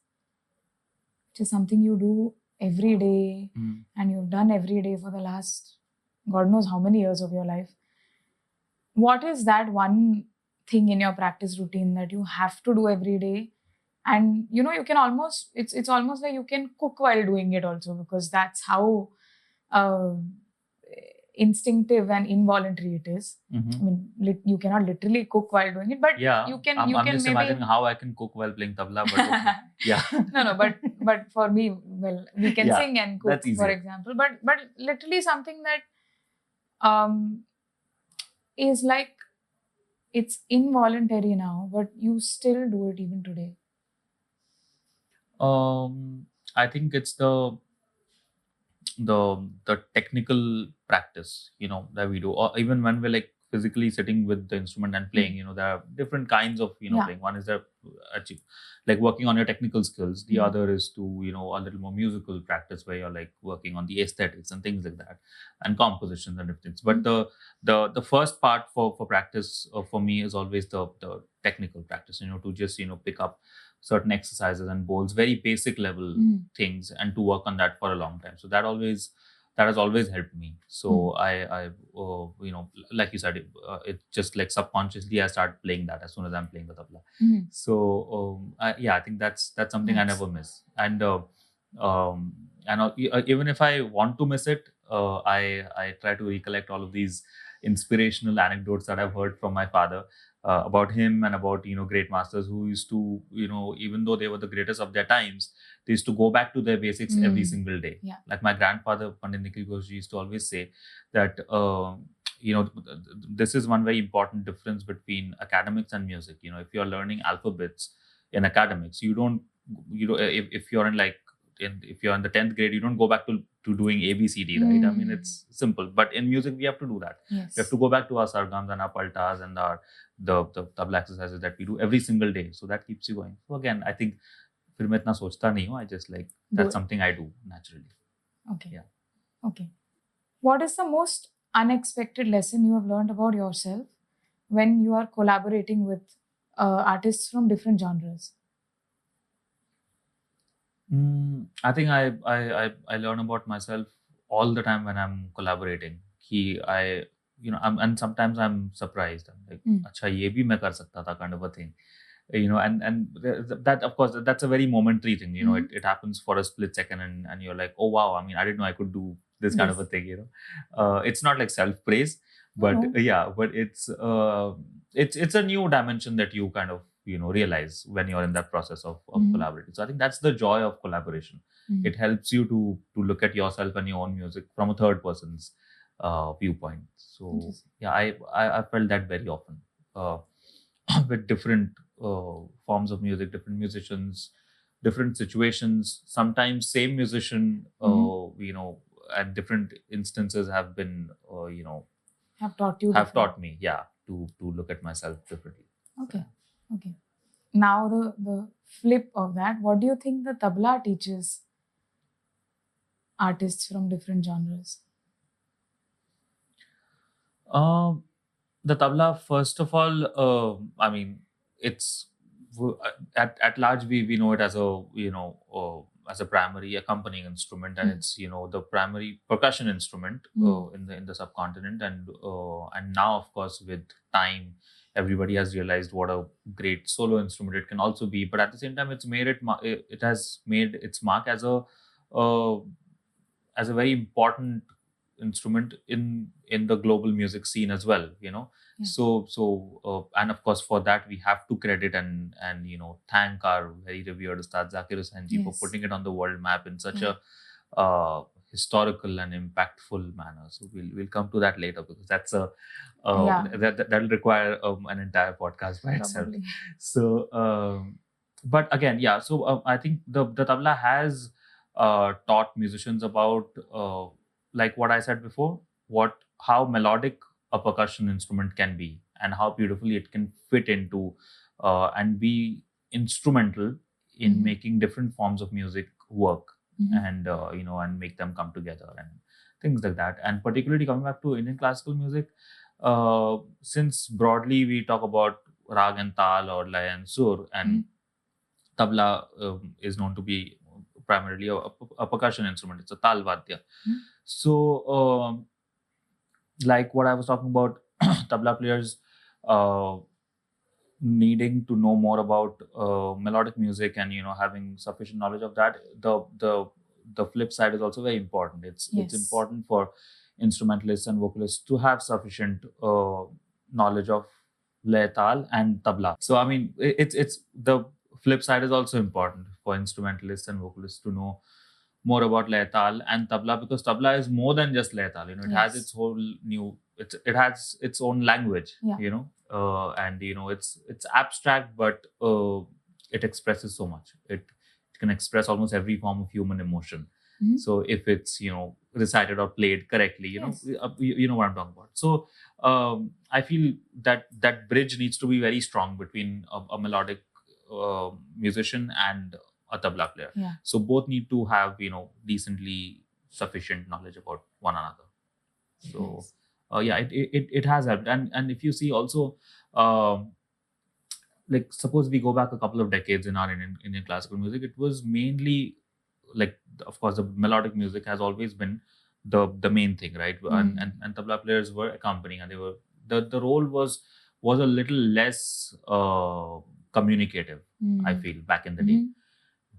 something you do every day and you've done every day for the last God knows how many years of your life. What is that one thing in your practice routine that you have to do every day? And you can almost, it's almost like you can cook while doing it also, because that's how instinctive and involuntary it is. I mean, you cannot literally cook while doing it, but you can. I'm just maybe imagining how I can cook while playing tabla. But okay. Yeah. No, but for me, well, we can sing and cook, for example. But literally something that is like, it's involuntary now, but you still do it even today. I think it's the technical practice, that we do, or even when we're like physically sitting with the instrument and playing, there are different kinds of playing. One is like working on your technical skills. The other is to a little more musical practice, where you're like working on the aesthetics and things like that, and compositions and different things. But the first part for practice for me is always the technical practice, to just pick up certain exercises and bowls, very basic level things, and to work on that for a long time. So that has always helped me. So I like you said, it just like subconsciously I start playing that as soon as I'm playing the tabla. So I think that's something I never miss. And even if I want to miss it, I try to recollect all of these inspirational anecdotes that I've heard from my father. About him and about great masters who used to even though they were the greatest of their times, they used to go back to their basics every single day. Like my grandfather Pandit Nikhil Ghosh used to always say that this is one very important difference between academics and music. If you're learning alphabets in academics, you don't if you're in like if you're in the 10th grade, you don't go back to doing ABCD, right? I mean, it's simple. But in music, we have to do that. Yes. We have to go back to our sargams and our paltas and the tabla exercises that we do every single day. So that keeps you going. So again, I think फिर मैं इतना सोचता नहीं हूँ. I just like that's something I do naturally. Okay. Yeah. Okay. What is the most unexpected lesson you have learned about yourself when you are collaborating with artists from different genres? I think I learn about myself all the time when I'm collaborating. And sometimes I'm surprised. I'm like, "Acha, ye bhi main kar sakta tha," kind of a thing. That, of course, that's a very momentary thing. It happens for a split second, and you're like, "Oh wow! I mean, I didn't know I could do this kind of a thing." It's not like self praise, but but it's a new dimension that you kind of realize when you're in that process of collaborating. So I think that's the joy of collaboration. It helps you to look at yourself and your own music from a third person's viewpoint. So yeah, I felt that very often with different forms of music, different musicians, different situations. Sometimes same musician, at different instances have been, have taught you. Have taught me, to look at myself differently. Okay. Okay. Now the flip of that, what do you think the tabla teaches artists from different genres? The tabla, first of all, I mean, it's at large we know it as as a primary accompanying instrument, and it's the primary percussion instrument in the subcontinent, and now, of course, with time, everybody has realized what a great solo instrument it can also be. But at the same time, it has made its mark uh, as a very important instrument in the global music scene as well. And of course, for that we have to credit and thank our very revered Ustad Zakir Hussain ji for putting it on the world map in such a historical and impactful manner. So we'll come to that later, because that's that'll require an entire podcast by itself. So but again, so I think the tabla has taught musicians about, like what I said before, how melodic a percussion instrument can be, and how beautifully it can fit into and be instrumental in making different forms of music work, and and make them come together and things like that. And particularly coming back to Indian classical music, since broadly we talk about rag and tal or lay and sur, and tabla is known to be primarily a percussion instrument. It's a tal vadya. So like what I was talking about, tabla players needing to know more about melodic music, and having sufficient knowledge of that. The flip side is also very important. It's important for instrumentalists and vocalists to have sufficient knowledge of lay, tal, and tabla. So I mean, it's the flip side is also important for instrumentalists and vocalists to know more about lay, tal, and tabla, because tabla is more than just lay, tal. It has its whole it has its own language. And it's abstract, but it expresses so much. It can express almost every form of human emotion. So if it's recited or played correctly, you know what I'm talking about. So I feel that bridge needs to be very strong between a melodic musician and a tabla player. So both need to have decently sufficient knowledge about one another. So it has helped. And if you see also, like suppose we go back a couple of decades in our Indian classical music, it was mainly, like, of course, the melodic music has always been the main thing, right? And tabla players were accompanying, and they were the role was a little less communicative, I feel, back in the day.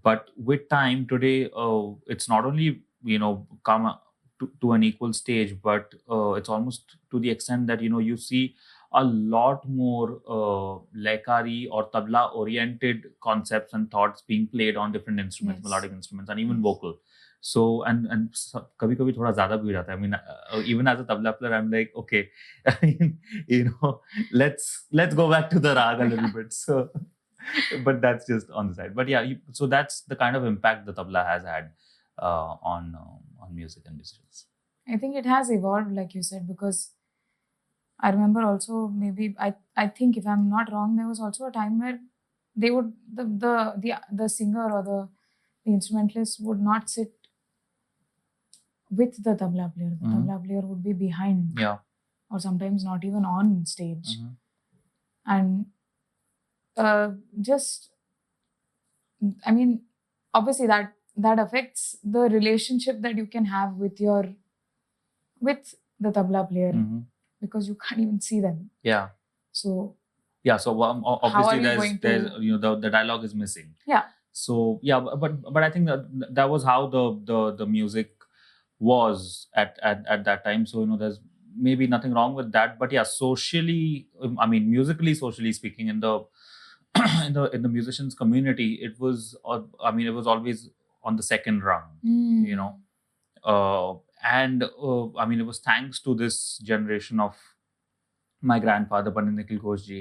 But with time today, it's not only come to an equal stage, but it's almost to the extent that you see a lot more lekari or tabla oriented concepts and thoughts being played on different instruments, melodic instruments, and even vocal. So and kabhi kabhi thoda zyada bhi ho jata hai. I mean, even as a tabla player, I'm like, okay, let's go back to the rag a little bit. So but that's just on the side. But so that's the kind of impact the tabla has had on music and musicians. I think it has evolved, like you said, because I remember also, maybe I think, if I'm not wrong, there was also a time where they would the singer or the instrumentalist would not sit with the tabla player. The tabla player would be behind, or sometimes not even on stage, and just, I mean, obviously that affects the relationship that you can have with your with the tabla player Mhm. because you can't even see them. Yeah. So Yeah. So obviously, we going there's to- the dialogue is missing. yeah. So yeah, but I think that was how the music was at that time. So there's maybe nothing wrong with that. But yeah, socially, I mean, musically, socially speaking, in the in the musicians community, it was I mean, it was always on the second rung. You know, and I mean, it was thanks to this generation of my grandfather, Pandit Nikhil Ghosh ji,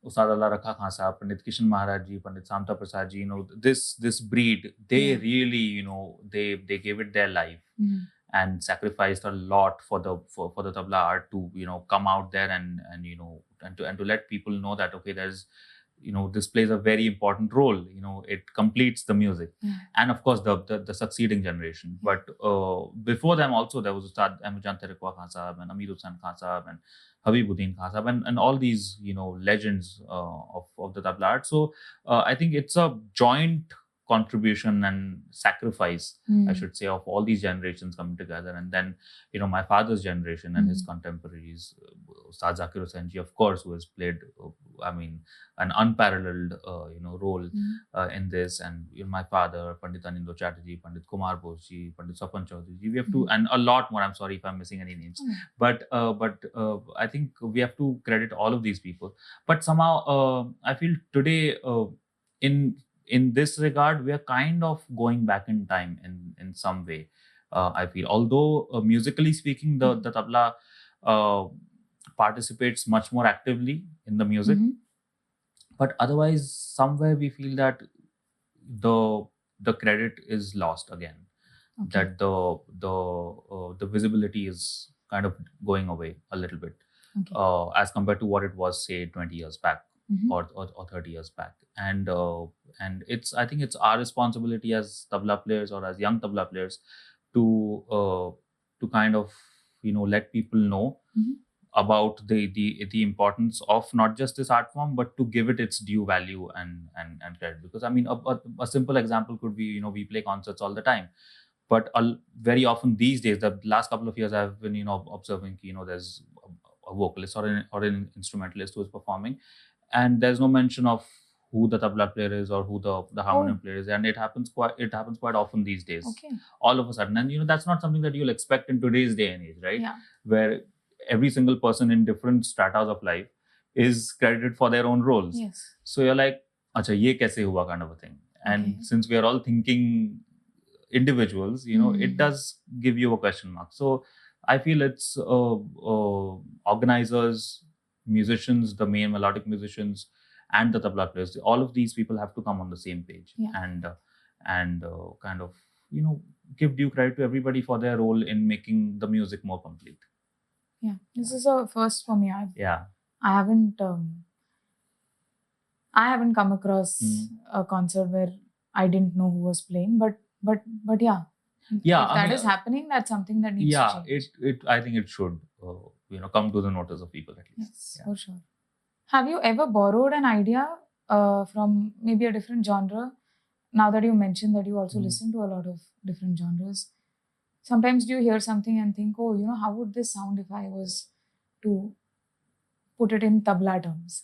Ustad Allah Rakha Khan Sahab, Pandit Kishan Maharaj ji, Pandit Samta Prasad ji, this breed, they really, they gave it their life and sacrificed a lot for the tabla art to, come out there and to let people know that, okay, there's, this plays a very important role. It completes the music, and of course the succeeding generation. But before them also there was Ustad Ahmadjan Terekwa Khan Sahab and Amir Hussain Khan Sahab and Habibuddin Khan Sahab and all these legends of the tabla art. So I think it's a joint contribution and sacrifice, I should say, of all these generations coming together. And then my father's generation and his contemporaries, Ustad Zakir Hussain ji, of course, who has played I mean an unparalleled role in this, and my father, Pandit Anindo Chatterjee, Pandit Kumar Bose ji, Pandit Sapan Chaudhary ji, we have to, and a lot more. I'm sorry if I'm missing any names, but I think we have to credit all of these people. But somehow I feel today in this regard, we are kind of going back in time in some way. I feel, although musically speaking, the tabla participates much more actively in the music, but otherwise, somewhere we feel that the credit is lost again. Okay. That the visibility is kind of going away a little bit, as compared to what it was, say, 20 years back. Or 30 years back, and I think it's our responsibility as tabla players or as young tabla players to kind of let people know about the importance of not just this art form, but to give it its due value and credit. Because I mean, a simple example could be, we play concerts all the time, but very often these days, the last couple of years, I've been observing, there's a vocalist or an instrumentalist who is performing, and there's no mention of who the tabla player is or who the harmonium player is, and it happens quite often these days. Okay. All of a sudden, and that's not something that you'll expect in today's day and age, right? Yeah. Where every single person in different stratas of life is credited for their own roles. Yes. So you're like, acha, ye kaise hua, kind of a thing. And since we are all thinking individuals, it does give you a question mark. So I feel it's organizers, musicians, the main melodic musicians, and the tabla players. All of these people have to come on the same page and kind of give due credit to everybody for their role in making the music more complete. Yeah, this is a first for me. I haven't come across a concert where I didn't know who was playing, but yeah. Yeah, if that is happening, that's something that needs to change. I think it should, come to the notice of people at least. Yes, for sure. Have you ever borrowed an idea from maybe a different genre? Now that you mentioned that you also listen to a lot of different genres, sometimes do you hear something and think, oh, how would this sound if I was to put it in tabla terms?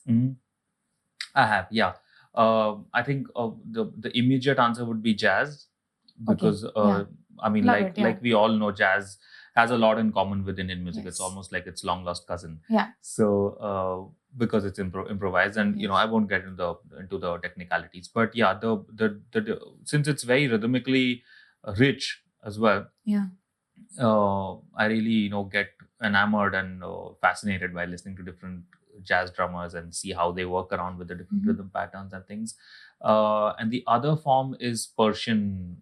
I have, yeah. I think the immediate answer would be jazz, because I mean, like we all know, jazz has a lot in common with Indian music. Yes. It's almost like its long lost cousin. Yeah. So because it's improvised, and I won't get into the technicalities, but yeah, the since it's very rhythmically rich as well. Yeah. I really get enamored and fascinated by listening to different jazz drummers and see how they work around with the different rhythm patterns and things. And the other form is Persian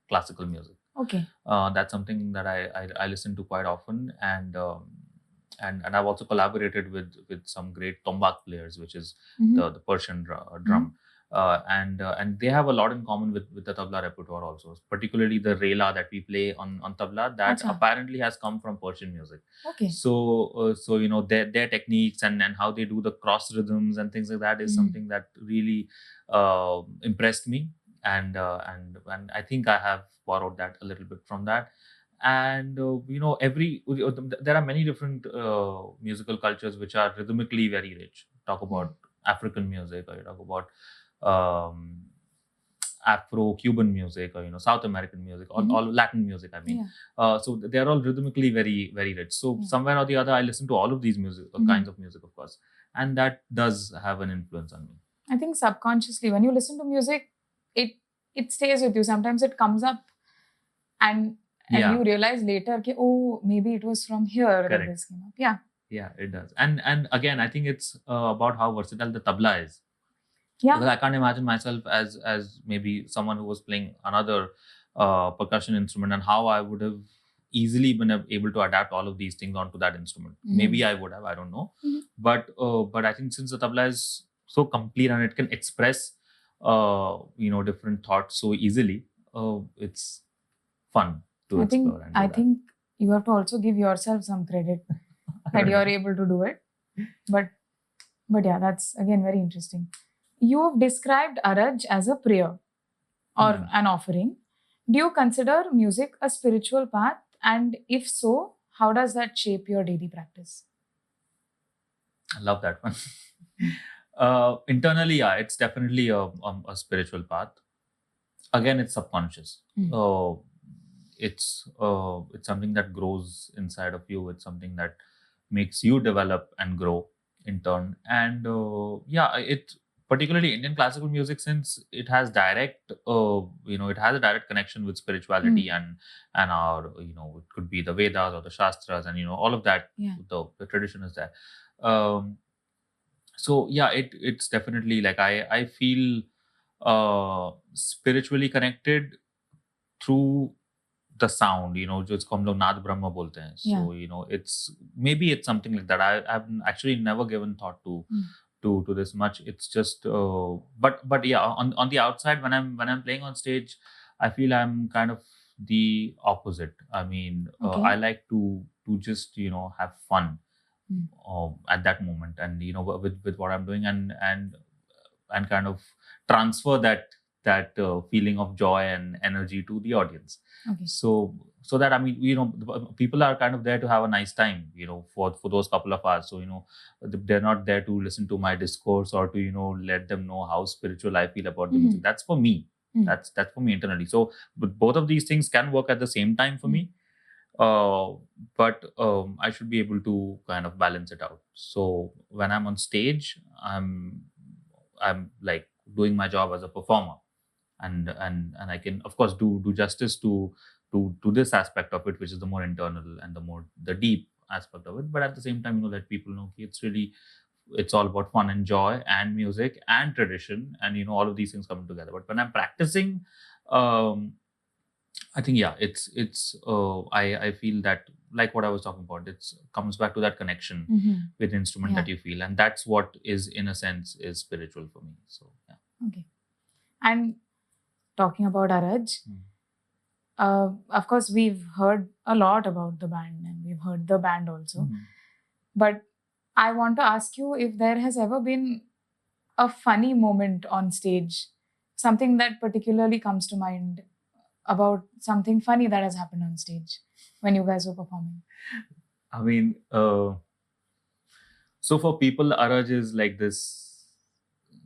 classical music. Okay. That's something that I listen to quite often, and I've also collaborated with some great tombak players, which is the Persian drum. And they have a lot in common with the tabla repertoire also, particularly the rela that we play on tabla, that apparently has come from Persian music. Okay. So their techniques and how they do the cross rhythms and things like that is something that really impressed me, and I think I have borrowed that a little bit from that. and there are many different musical cultures which are rhythmically very rich. Talk about African music, or you talk about um, Afro-Cuban music, or South American music, all Latin music. I mean, so they are all rhythmically very very rich. So somewhere or the other, I listen to all of these music kinds of music, of course, and that does have an influence on me. I think subconsciously, when you listen to music, it stays with you. Sometimes it comes up, and you realize later, okay, oh, maybe it was from here that this came up. Yeah, it does. And again, I think it's about how versatile the tabla is. Yeah. Because I can't imagine myself as maybe someone who was playing another percussion instrument, and how I would have easily been able to adapt all of these things onto that instrument. Maybe I would have, I don't know. But I think since the tabla is so complete and it can express different thoughts so easily, it's fun to explore. I think you have to also give yourself some credit that you're able to do it. But yeah, that's again very interesting. You have described Araj as a prayer or an offering. Do you consider music a spiritual path? And if so, how does that shape your daily practice? I love that one. Internally, yeah, it's definitely a spiritual path. Again, it's subconscious. It's something that grows inside of you. It's something that makes you develop and grow in turn. And it particularly Indian classical music, since it has direct it has a direct connection with spirituality and our it could be the Vedas or the Shastras, and all of that. The tradition is there. So yeah, it's definitely like I feel spiritually connected through the sound, जो इसको हम लोग नाद ब्रह्म बोलते हैं. So it's something like that. I've actually never given thought to this much. It's just but yeah, on the outside, when I'm playing on stage, I feel I'm kind of the opposite. I mean, I like to just have fun at that moment, and with what I'm doing, and kind of transfer that feeling of joy and energy to the audience. So that, I mean, people are kind of there to have a nice time, for those couple of hours. So they're not there to listen to my discourse or to let them know how spiritual I feel about the music. That's for me. That's for me internally. So but both of these things can work at the same time for me. But I should be able to kind of balance it out. So when I'm on stage, I'm like doing my job as a performer, and I can of course do justice to this aspect of it, which is the more internal and the deep aspect of it. But at the same time, let people know it's all about fun and joy and music and tradition, and all of these things coming together. But when I'm practicing, I think it's I feel that, like what I was talking about, it comes back to that connection with the instrument that you feel, and that's what is, in a sense, is spiritual for me. So yeah. Okay. And talking about Araj, of course we've heard a lot about the band, and we've heard the band also. But I want to ask you if there has ever been a funny moment on stage, something that particularly comes to mind about something funny that has happened on stage when you guys were performing. I mean, so for people, Araj is like this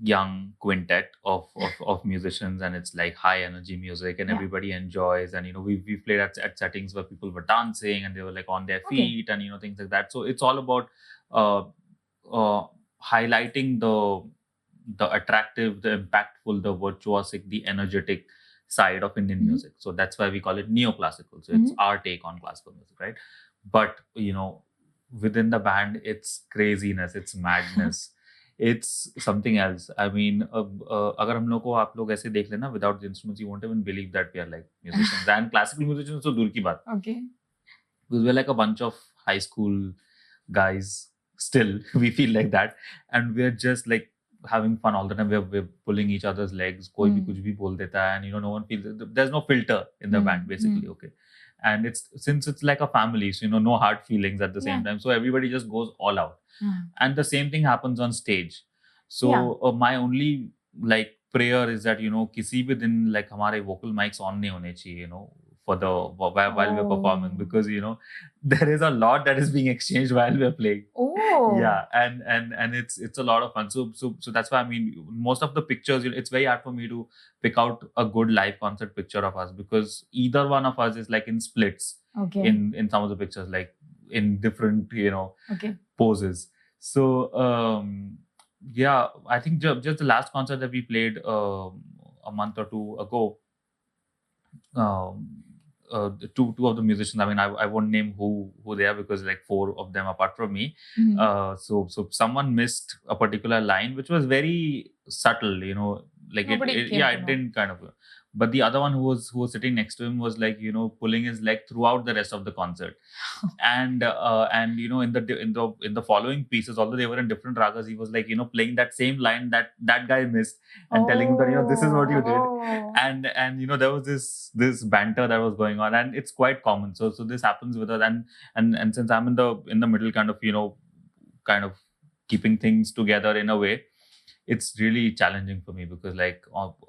young quintet of musicians, and it's like high energy music, and everybody enjoys. And we played at settings where people were dancing and they were like on their feet, and things like that. So it's all about highlighting the attractive, the impactful, the virtuosic, the energetic side of Indian music. So that's why we call it neoclassical. So it's our take on classical music, right? But within the band, it's craziness, it's madness. It's something else. I mean, अगर हम लोग को आप लोग ऐसे देख लेना without the instruments, you won't even believe that we are like musicians. And classical musicians, तो दूर की बात. Okay. Because we're like a bunch of high school guys. Still, we feel like that, and we're just like having fun all the time. We're pulling each other's legs. कोई भी कुछ भी बोल देता है, and no one feels. There's no filter in the band, basically. Okay. And since it's like a family, so no hard feelings at the same time. So everybody just goes all out. And the same thing happens on stage. So my only like prayer is that किसी भी दिन like हमारे vocal mics on नहीं होने चाहिए, for the while we're performing, because there is a lot that is being exchanged while we're playing. Oh. Yeah, and it's a lot of fun. So that's why, I mean, most of the pictures, it's very hard for me to pick out a good live concert picture of us, because either one of us is like in splits. Okay. In some of the pictures, like in different Okay. poses. So yeah, I think just the last concert that we played a month or two ago, um, the two of the musicians. I mean, I won't name who they are, because like four of them apart from me. So someone missed a particular line, which was very subtle. Like Nobody came yeah, to it know. didn't kind of. But the other one who was sitting next to him was like pulling his leg throughout the rest of the concert. And in the following pieces, although they were in different ragas, he was like playing that same line that guy missed, and telling him that this is what you did. And there was this banter that was going on, and it's quite common. So this happens with us, and since I'm in the middle, kind of keeping things together in a way, it's really challenging for me, because like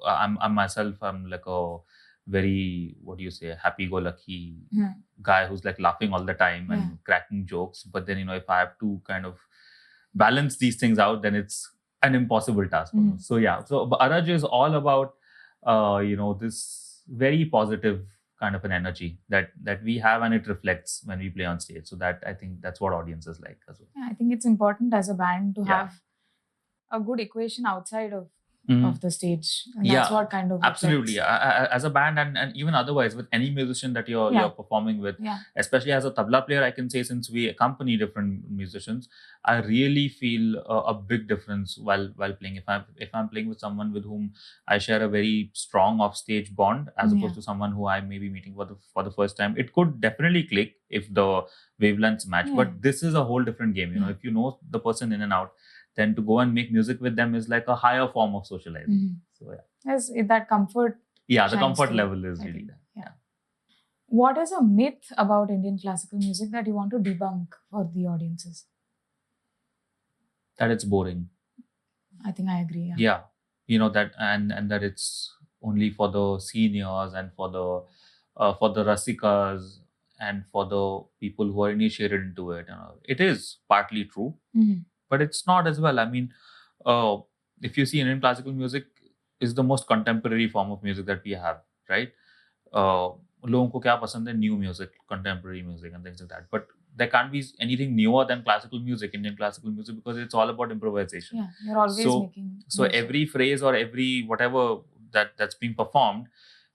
I'm myself, I'm like a very, what do you say, happy-go-lucky guy who's like laughing all the time and cracking jokes. But then if I have to kind of balance these things out, then it's an impossible task for me. So yeah, so Araj is all about this very positive kind of an energy that we have, and it reflects when we play on stage. So that, I think, that's what audiences like as well. Yeah, I think it's important as a band to have a good equation outside of the stage, and that's what kind of absolutely as a band, and even otherwise with any musician that you're performing with, especially as a tabla player, I can say, since we accompany different musicians, I really feel a big difference while playing. If I'm playing with someone with whom I share a very strong offstage bond, as opposed to someone who I may be meeting for the first time, it could definitely click if the wavelengths match. But this is a whole different game. If you know the person in and out, then to go and make music with them is like a higher form of socializing. So yes, that comfort. Yeah, the comfort level is really there. Yeah. What is a myth about Indian classical music that you want to debunk for the audiences? That it's boring. I think I agree. Yeah, that, and that it's only for the seniors and for the rasikas and for the people who are initiated into it. It is partly true, but it's not as well. I mean, if you see, Indian classical music is the most contemporary form of music that we have, right? लोगों को क्या पसंद है? New music, contemporary music, and things like that. But there can't be anything newer than classical music, Indian classical music, because it's all about improvisation. Yeah, you're always making. So every phrase or every whatever that's being performed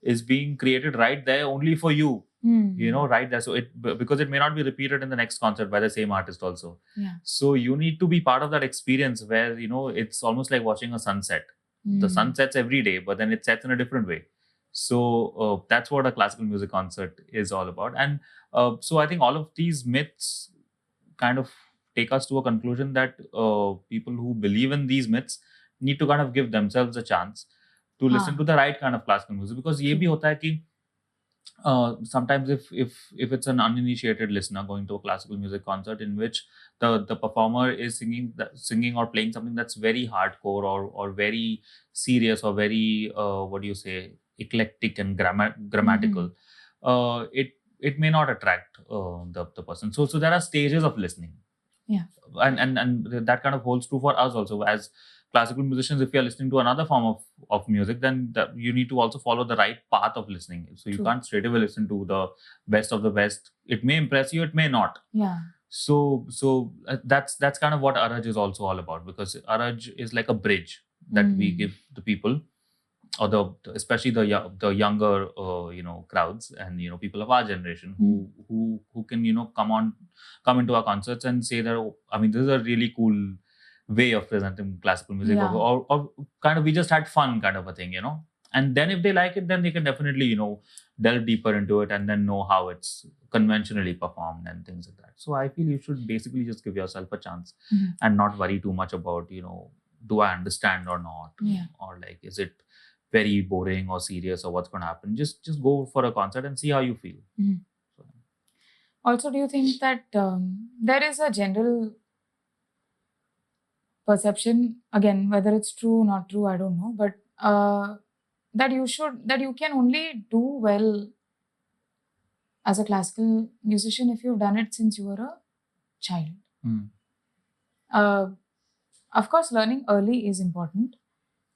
is being created right there only for you. Right there. So because it may not be repeated in the next concert by the same artist also. Yeah. So you need to be part of that experience where, it's almost like watching a sunset. The sun sets every day, but then it sets in a different way. So that's what a classical music concert is all about. And so I think all of these myths kind of take us to a conclusion that people who believe in these myths need to kind of give themselves a chance to listen to the right kind of classical music. Because ye bhi hota hai ki sometimes if it's an uninitiated listener going to a classical music concert in which the performer is singing or playing something that's very hardcore or very serious or very what do you say, eclectic and grammatical, it may not attract the person. So there are stages of listening. Yeah. And that kind of holds true for us also as classical musicians. If you're listening to another form of music, then you need to also follow the right path of listening. So you can't straight away listen to the best of the best. It may impress you, it may not. Yeah. So that's kind of what Araj is also all about, because Araj is like a bridge that we give the people, or especially the younger crowds, and people of our generation who can come into our concerts and say that, oh, I mean, this is a really cool way of presenting classical music, or kind of we just had fun kind of a thing, and then if they like it, then they can definitely delve deeper into it and then know how it's conventionally performed and things like that. So I feel you should basically just give yourself a chance and not worry too much about do I understand or not, or like, is it very boring or serious or what's going to happen. Just go for a concert and see how you feel. So. Also, do you think that there is a general perception, again, whether it's true or not true, I don't know, but that you can only do well as a classical musician if you've done it since you were a child. Of course, learning early is important,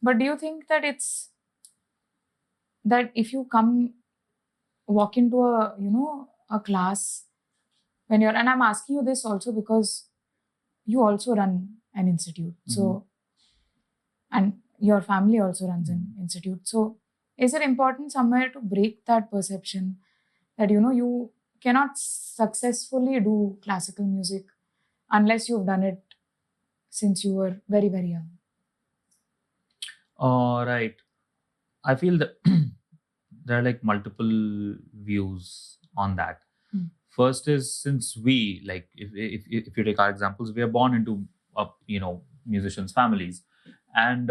but do you think that it's that if you walk into a class when you're, and I'm asking you this also because you also run an institute, so, and your family also runs an institute, so is it important somewhere to break that perception that you cannot successfully do classical music unless you've done it since you were very, very young? Right. I feel that there are like multiple views on that. First is, since we, like, if you take our examples, we are born into musicians' families, and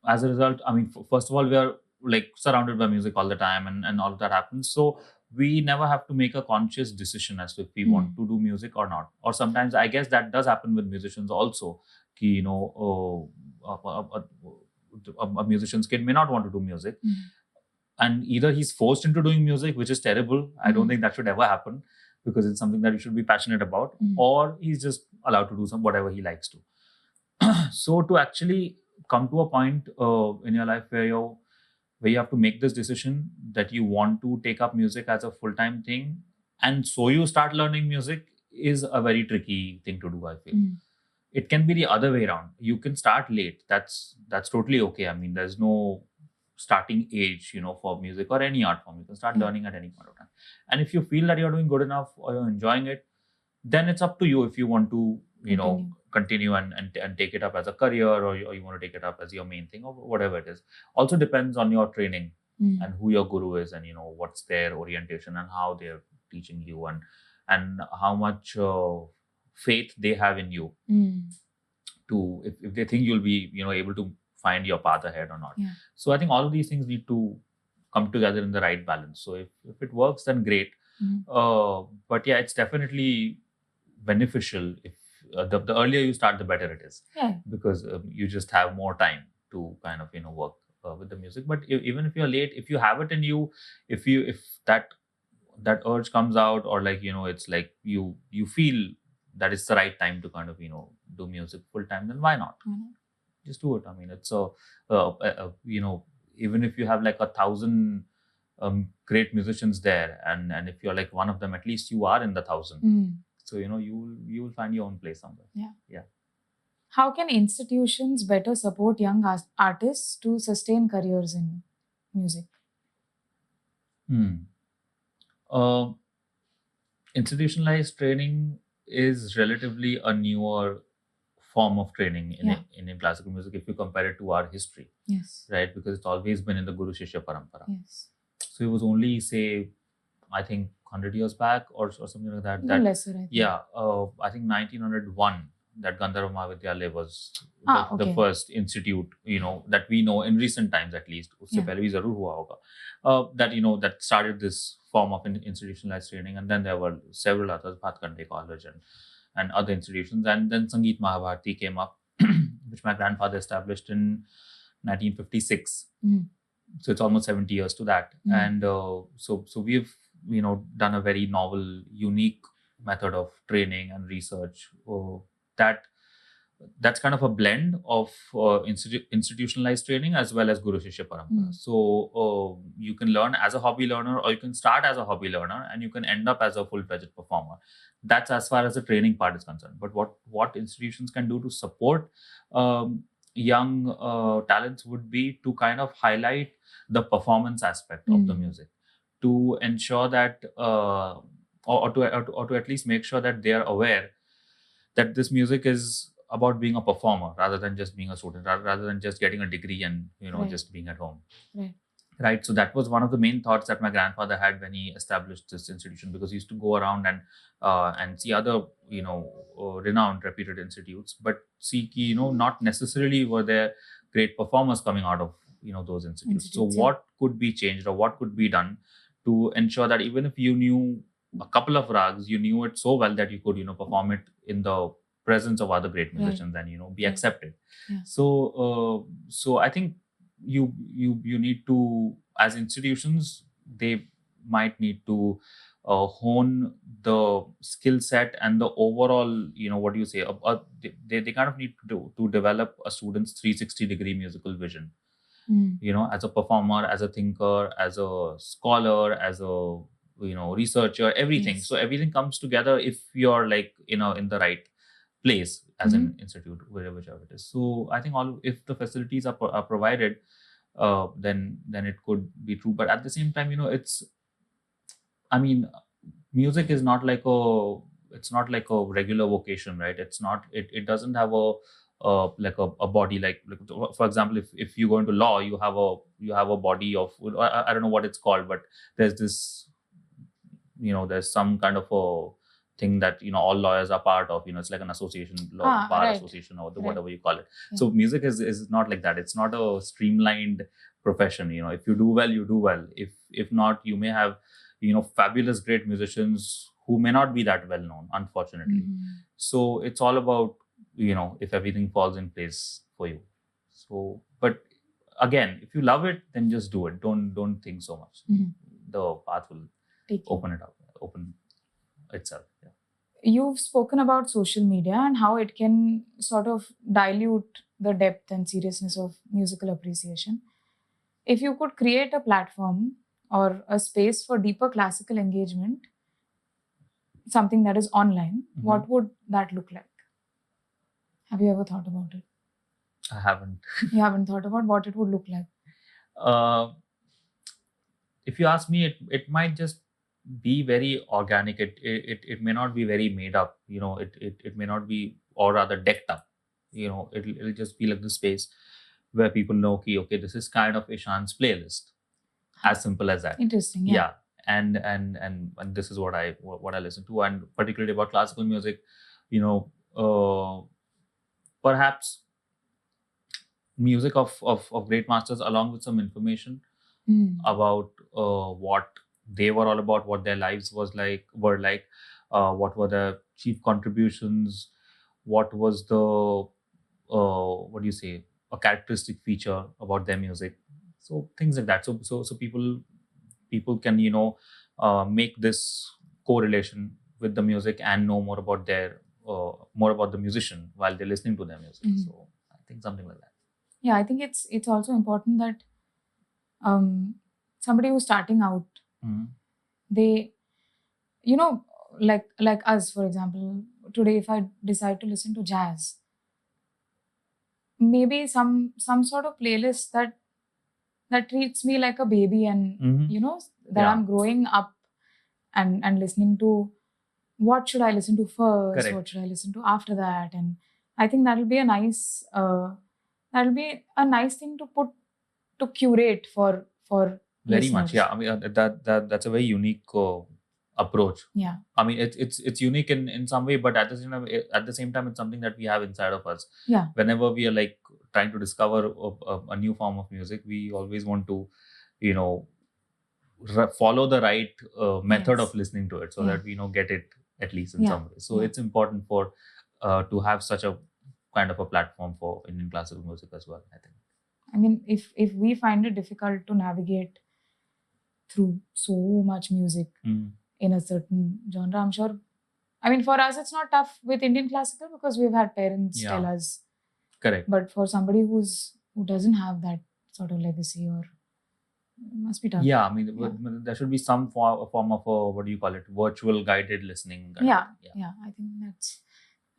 as a result, I mean, first of all, we are like surrounded by music all the time, and all of that happens. So we never have to make a conscious decision as to if we want to do music or not. Or sometimes, I guess that does happen with musicians also. Ki, a musician's kid may not want to do music, and either he's forced into doing music, which is terrible. I don't think that should ever happen, because it's something that you should be passionate about, or he's just allowed to do whatever he likes to. So to actually come to a point in your life where you have to make this decision that you want to take up music as a full-time thing, and so you start learning music, is a very tricky thing to do, I feel. It can be the other way around. You can start late. That's totally okay. I mean, there's no starting age, for music or any art form. You can start learning at any point of time. And if you feel that you're doing good enough or you're enjoying it, then it's up to you if you want to, continue and take it up as a career, or you want to take it up as your main thing, or whatever it is. Also depends on your training and who your guru is, and what's their orientation and how they're teaching you, and how much faith they have in you, to if they think you'll be able to find your path ahead or not. So I think all of these things need to come together in the right balance. So if it works, then great. But yeah, it's definitely beneficial if the earlier you start, the better it is, because you just have more time to kind of work with the music. But even if you're late, if you have it in you, if that urge comes out, or like it's like you feel that it's the right time to kind of do music full time, then why not? Just do it. I mean, it's even if you have like 1,000 great musicians there, and if you're like one of them, at least you are in the 1,000. So you will find your own place somewhere. Yeah. How can institutions better support young artists to sustain careers in music? Institutionalized training is relatively a newer form of training in classical music if you compare it to our history. Right? Because it's always been in the Guru Shishya Parampara. So it was only, say, I think 100 years back or something like that. Even lesser, I think. Yeah, I think 1901, that Gandharva Mahavidyalaya was the first institute, that we know in recent times, at least. Usse pehle bhi zarur hua hoga. That started this form of institutionalized training, and then there were several others, Bhatkande College and other institutions, and then Sangeet Mahabharati came up, which my grandfather established in 1956. So it's almost 70 years to that. And so we've done a very novel, unique method of training and research that's kind of a blend of institutionalized training as well as Guru Shishya Parampara. So you can learn as a hobby learner, or you can start as a hobby learner and you can end up as a full-fledged performer. That's as far as the training part is concerned. But what institutions can do to support young talents would be to kind of highlight the performance aspect of the music, to ensure that or to at least make sure that they are aware that this music is about being a performer rather than just being a student, rather than just getting a degree and just being at home. Right. So that was one of the main thoughts that my grandfather had when he established this institution, because he used to go around and see other renowned, reputed institutes, but see not necessarily were there great performers coming out of those institutes. So what could be changed, or what could be done to ensure that even if you knew a couple of rags, you knew it so well that you could perform it in the presence of other great musicians and be accepted. So I think you need to, as institutions, they might need to hone the skill set and the overall, what do you say, they kind of need to develop a student's 360-degree musical vision, as a performer, as a thinker, as a scholar, as a researcher, everything. Yes. So everything comes together if you're like in the right place as an institute, whichever it is. So I think if the facilities are provided, then it could be true. But at the same time, I mean, music is not like it's not like a regular vocation, right? It doesn't have like a body, like for example, if you go into law, you have a body of, I don't know what it's called, but there's this, there's some kind of a thing that all lawyers are part of. It's like an association, bar Right. association, or whatever you call it. So music is not like that. It's not a streamlined profession. If you do well, you do well. If not, you may have fabulous great musicians who may not be that well known, unfortunately. So it's all about if everything falls in place for you. So, but again, if you love it, then just do it. Don't think so much. The path will open itself. Yeah. You've spoken about social media and how it can sort of dilute the depth and seriousness of musical appreciation. If you could create a platform or a space for deeper classical engagement, something that is online, what would that look like? Have you ever thought about it? I haven't. You haven't thought about what it would look like? If you ask me, it might just be very organic. It may not be very made up. It may not be, or rather decked up. It'll just be like the space where people know, okay, this is kind of Ishan's playlist. As simple as that. Interesting. Yeah. And this is what I listen to, and particularly about classical music, perhaps music of great masters, along with some information about what they were all about, what their lives were like, what were their chief contributions, what was the what do you say, a characteristic feature about their music. So things like that. So people can make this correlation with the music and know more about the musician while they're listening to their music. So I think something like that. Yeah, I think it's also important that somebody who's starting out, they, like us, for example, today, if I decide to listen to jazz, maybe some sort of playlist that treats me like a baby, and that I'm growing up and listening to. What should I listen to first? Correct. What should I listen to after that? And I think that'll be a nice thing to curate for very listeners. much. Yeah, I mean that's a very unique approach. Yeah. I mean it's unique in some way, but at the same time it's something that we have inside of us. Yeah. Whenever we are like trying to discover a new form of music, we always want to follow the right method of listening to it, so that we get it at least in some way. So it's important for to have such a kind of a platform for Indian classical music as well, I think. I mean, if we find it difficult to navigate through so much music in a certain genre, I'm sure, I mean, for us it's not tough with Indian classical because we've had parents tell us. Correct. But for somebody who doesn't have that sort of legacy, or it must be tough. Yeah, I mean, there should be some form of a, what do you call it, virtual guided listening. Yeah. I think that's,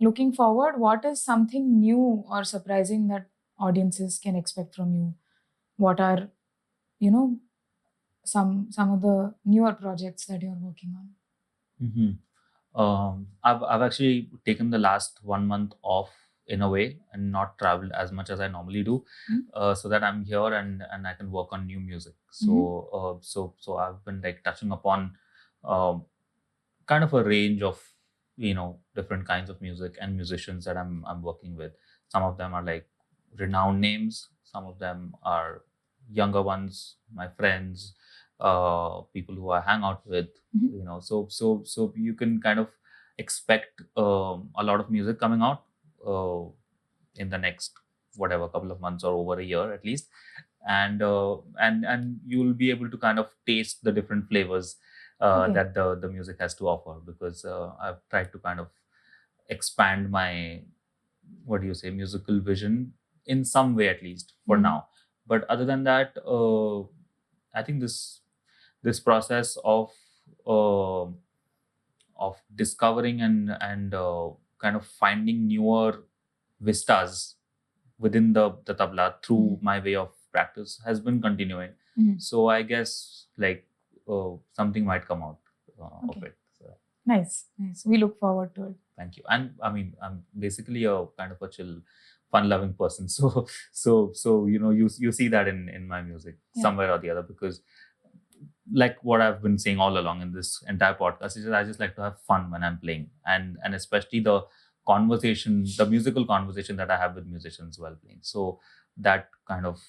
looking forward, what is something new or surprising that audiences can expect from you? What are, some of the newer projects that you're working on? I've actually taken the last 1 month off in a way and not traveled as much as I normally do, so that I'm here and I can work on new music. So so I've been like touching upon kind of a range of different kinds of music and musicians that I'm working with. Some of them are like renowned names, some of them are younger ones, my friends, people who I hang out with. So you can kind of expect a lot of music coming out in the next whatever couple of months or over a year at least. and you'll be able to kind of taste the different flavors Okay. that the music has to offer, because I've tried to kind of expand my, what do you say, musical vision in some way, at least for Mhm. now. But other than that, I think this process uh, of discovering and kind of finding newer vistas within the tabla through my way of practice has been continuing. Mhm. So I guess like something might come out of Okay. it. So, Nice. We look forward to it. thank you. And I mean, I'm basically a kind of a chill, fun-loving person. So you see that in my music somewhere or the other, because like what I've been saying all along in this entire podcast is that I just like to have fun when I'm playing, and especially the conversation, the musical conversation that I have with musicians while playing. So that kind of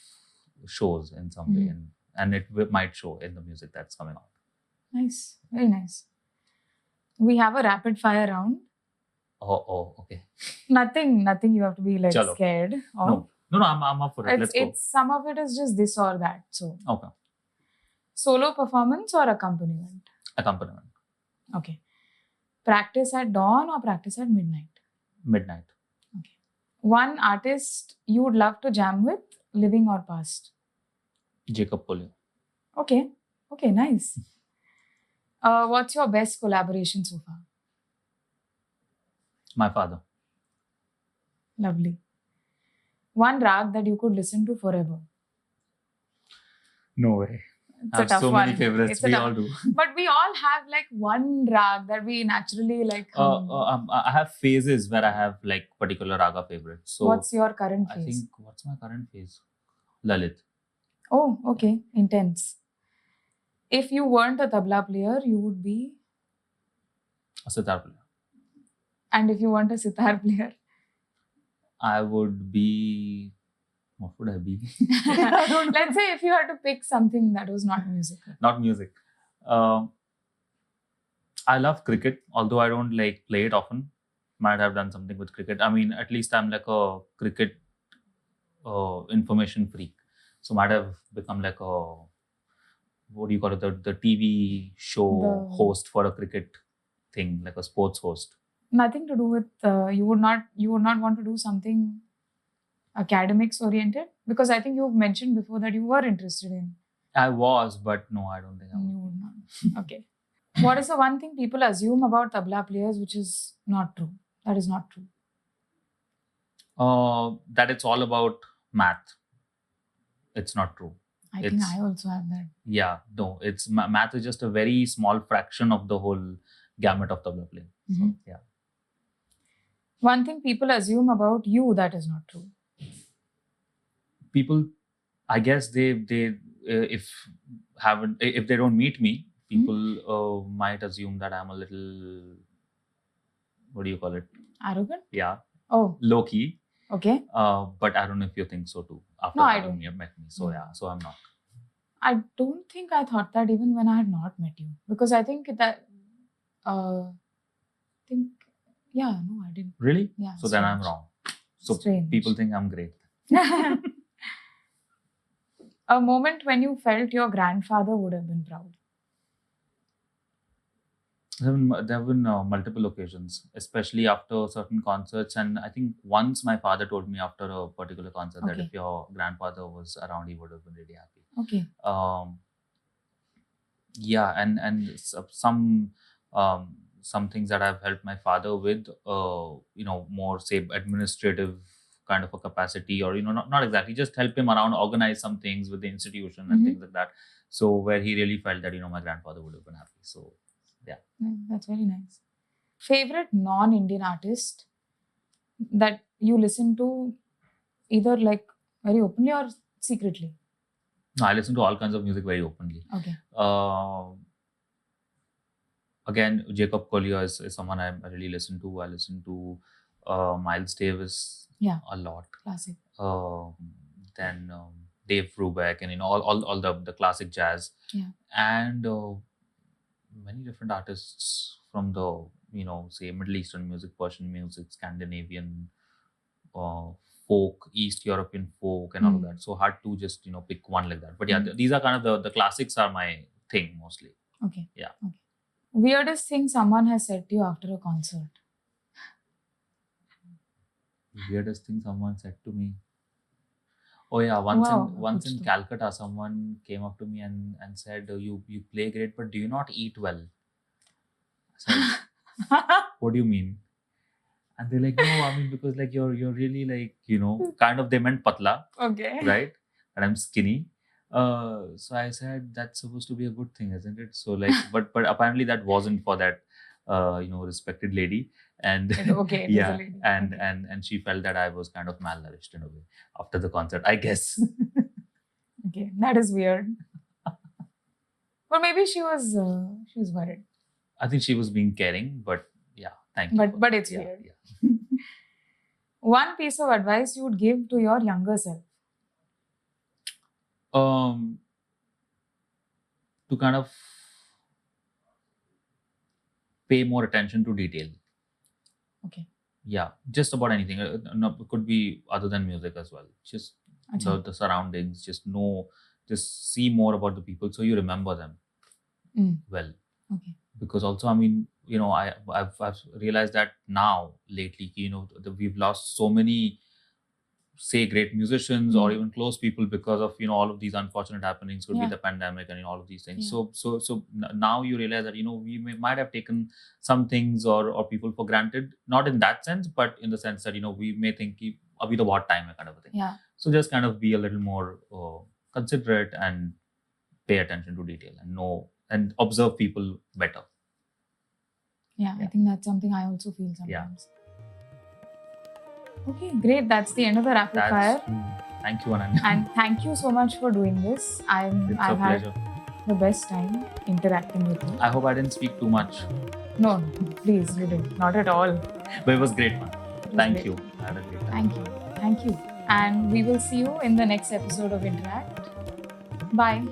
shows in some way, and it might show in the music that's coming out. Nice. Very nice. We have a rapid fire round. Oh, okay. Nothing you have to be like Chalo. scared of. No, I'm up for it. Let's go. It's some of it is just this or that. So Okay. solo performance or accompaniment? Accompaniment. Okay. Practice at dawn or practice at midnight? Midnight. Okay. One artist you would love to jam with, living or past? Jacob Polio. Okay. Okay, nice. What's your best collaboration so far? My father. Lovely. One rag that you could listen to forever? No way. It's I a have tough so one. many favorites. It's a We tough- all do. But we all have like one rag that we naturally like. I have phases where I have like particular raga favorites. So What's your current I phase? think, what's my current phase? Lalit. Oh, okay. Intense. If you weren't a tabla player, you would be. A sitar player. And if you weren't a sitar player? I would be. What would I be? Let's say if you had to pick something that was not musical. Not music. I love cricket, although I don't like play it often. Might have done something with cricket. I mean, at least I'm like a cricket information freak. So might have become like a, what do you call it, the TV show host for a cricket thing, like a sports host. Nothing to do with you would not want to do something academics oriented, because I think you've mentioned before that you were interested in. I was, but no, I don't think I would. You would not. Okay. What is the one thing people assume about tabla players which is not true? That is not true. That it's all about math. It's not true. I think I also have that. Yeah, no, it's math is just a very small fraction of the whole gamut of tabla playing. So, yeah. One thing people assume about you that is not true. People, I guess they if they don't meet me, people might assume that I'm a little, what do you call it? Arrogant? Yeah. Oh. Low key. Okay. But I don't know if you think so too. After having met me. So yeah, so I'm not. I don't think I thought that even when I had not met you, because I think that I didn't. Really? Yeah. So then I'm wrong. So Strange. People think I'm great. A moment when you felt your grandfather would have been proud. There have been multiple occasions, especially after certain concerts. And I think once my father told me after a particular concert that if your grandfather was around, he would have been really happy. Okay. Yeah, and some things that I've helped my father with, more say administrative kind of a capacity, or not exactly, just help him around, organize some things with the institution and things like that. So where he really felt that my grandfather would have been happy. So yeah. That's very nice. Favorite non-Indian artist that you listen to either like very openly or secretly? No, I listen to all kinds of music very openly. Okay. Again, Jacob Collier is someone I really listen to. I listen to Miles Davis a lot. Classic. Then Dave Brubeck and all the classic jazz. Yeah. And many different artists from the say Middle Eastern music, Persian music, Scandinavian, folk, East European folk, and all of that. So hard to just pick one like that. But yeah, these are kind of the classics are my thing mostly. Okay. Yeah. Okay. Weirdest thing someone has said to you after a concert? Weirdest thing someone said to me. Oh yeah, once in Calcutta, someone came up to me and said, "You play great, but do you not eat well?" I said, "What do you mean?" And they're like, "No, I mean because like you're really like kind of they meant patla, Okay. right? And I'm skinny." So I said that's supposed to be a good thing, isn't it? So like, but apparently that wasn't for that respected lady. And Okay, it was a yeah, lady. and Okay. and she felt that I was kind of malnourished in a way after the concert, I guess. Okay, that is weird. But maybe she was worried. I think she was being caring, but yeah, thank you. But it's Yeah, weird. yeah. One piece of advice you would give to your younger self? To kind of pay more attention to detail. Okay. Yeah, just about anything. No, it could be other than music as well. Just the surroundings. Just see more about the people so you remember them well. Okay. Because also, I mean, I've realized that now lately, we've lost so many, say, great musicians or even close people because of all of these unfortunate happenings. Could be the pandemic and all of these things. Yeah. So now you realize that we might have taken some things or people for granted, not in that sense, but in the sense that we may think ki abhi to bahut time hai kind of a thing. Yeah. So just kind of be a little more considerate and pay attention to detail and know and observe people better. Yeah, I think that's something I also feel sometimes. Okay, great. That's the end of the rapid fire. Thank you, Ananya. And thank you so much for doing this. I've pleasure. Had the best time interacting with you. I hope I didn't speak too much. No, please, you didn't. Not at all. But it was great fun. Thank you. I had a great time. Thank you. And we will see you in the next episode of InterACT. Bye.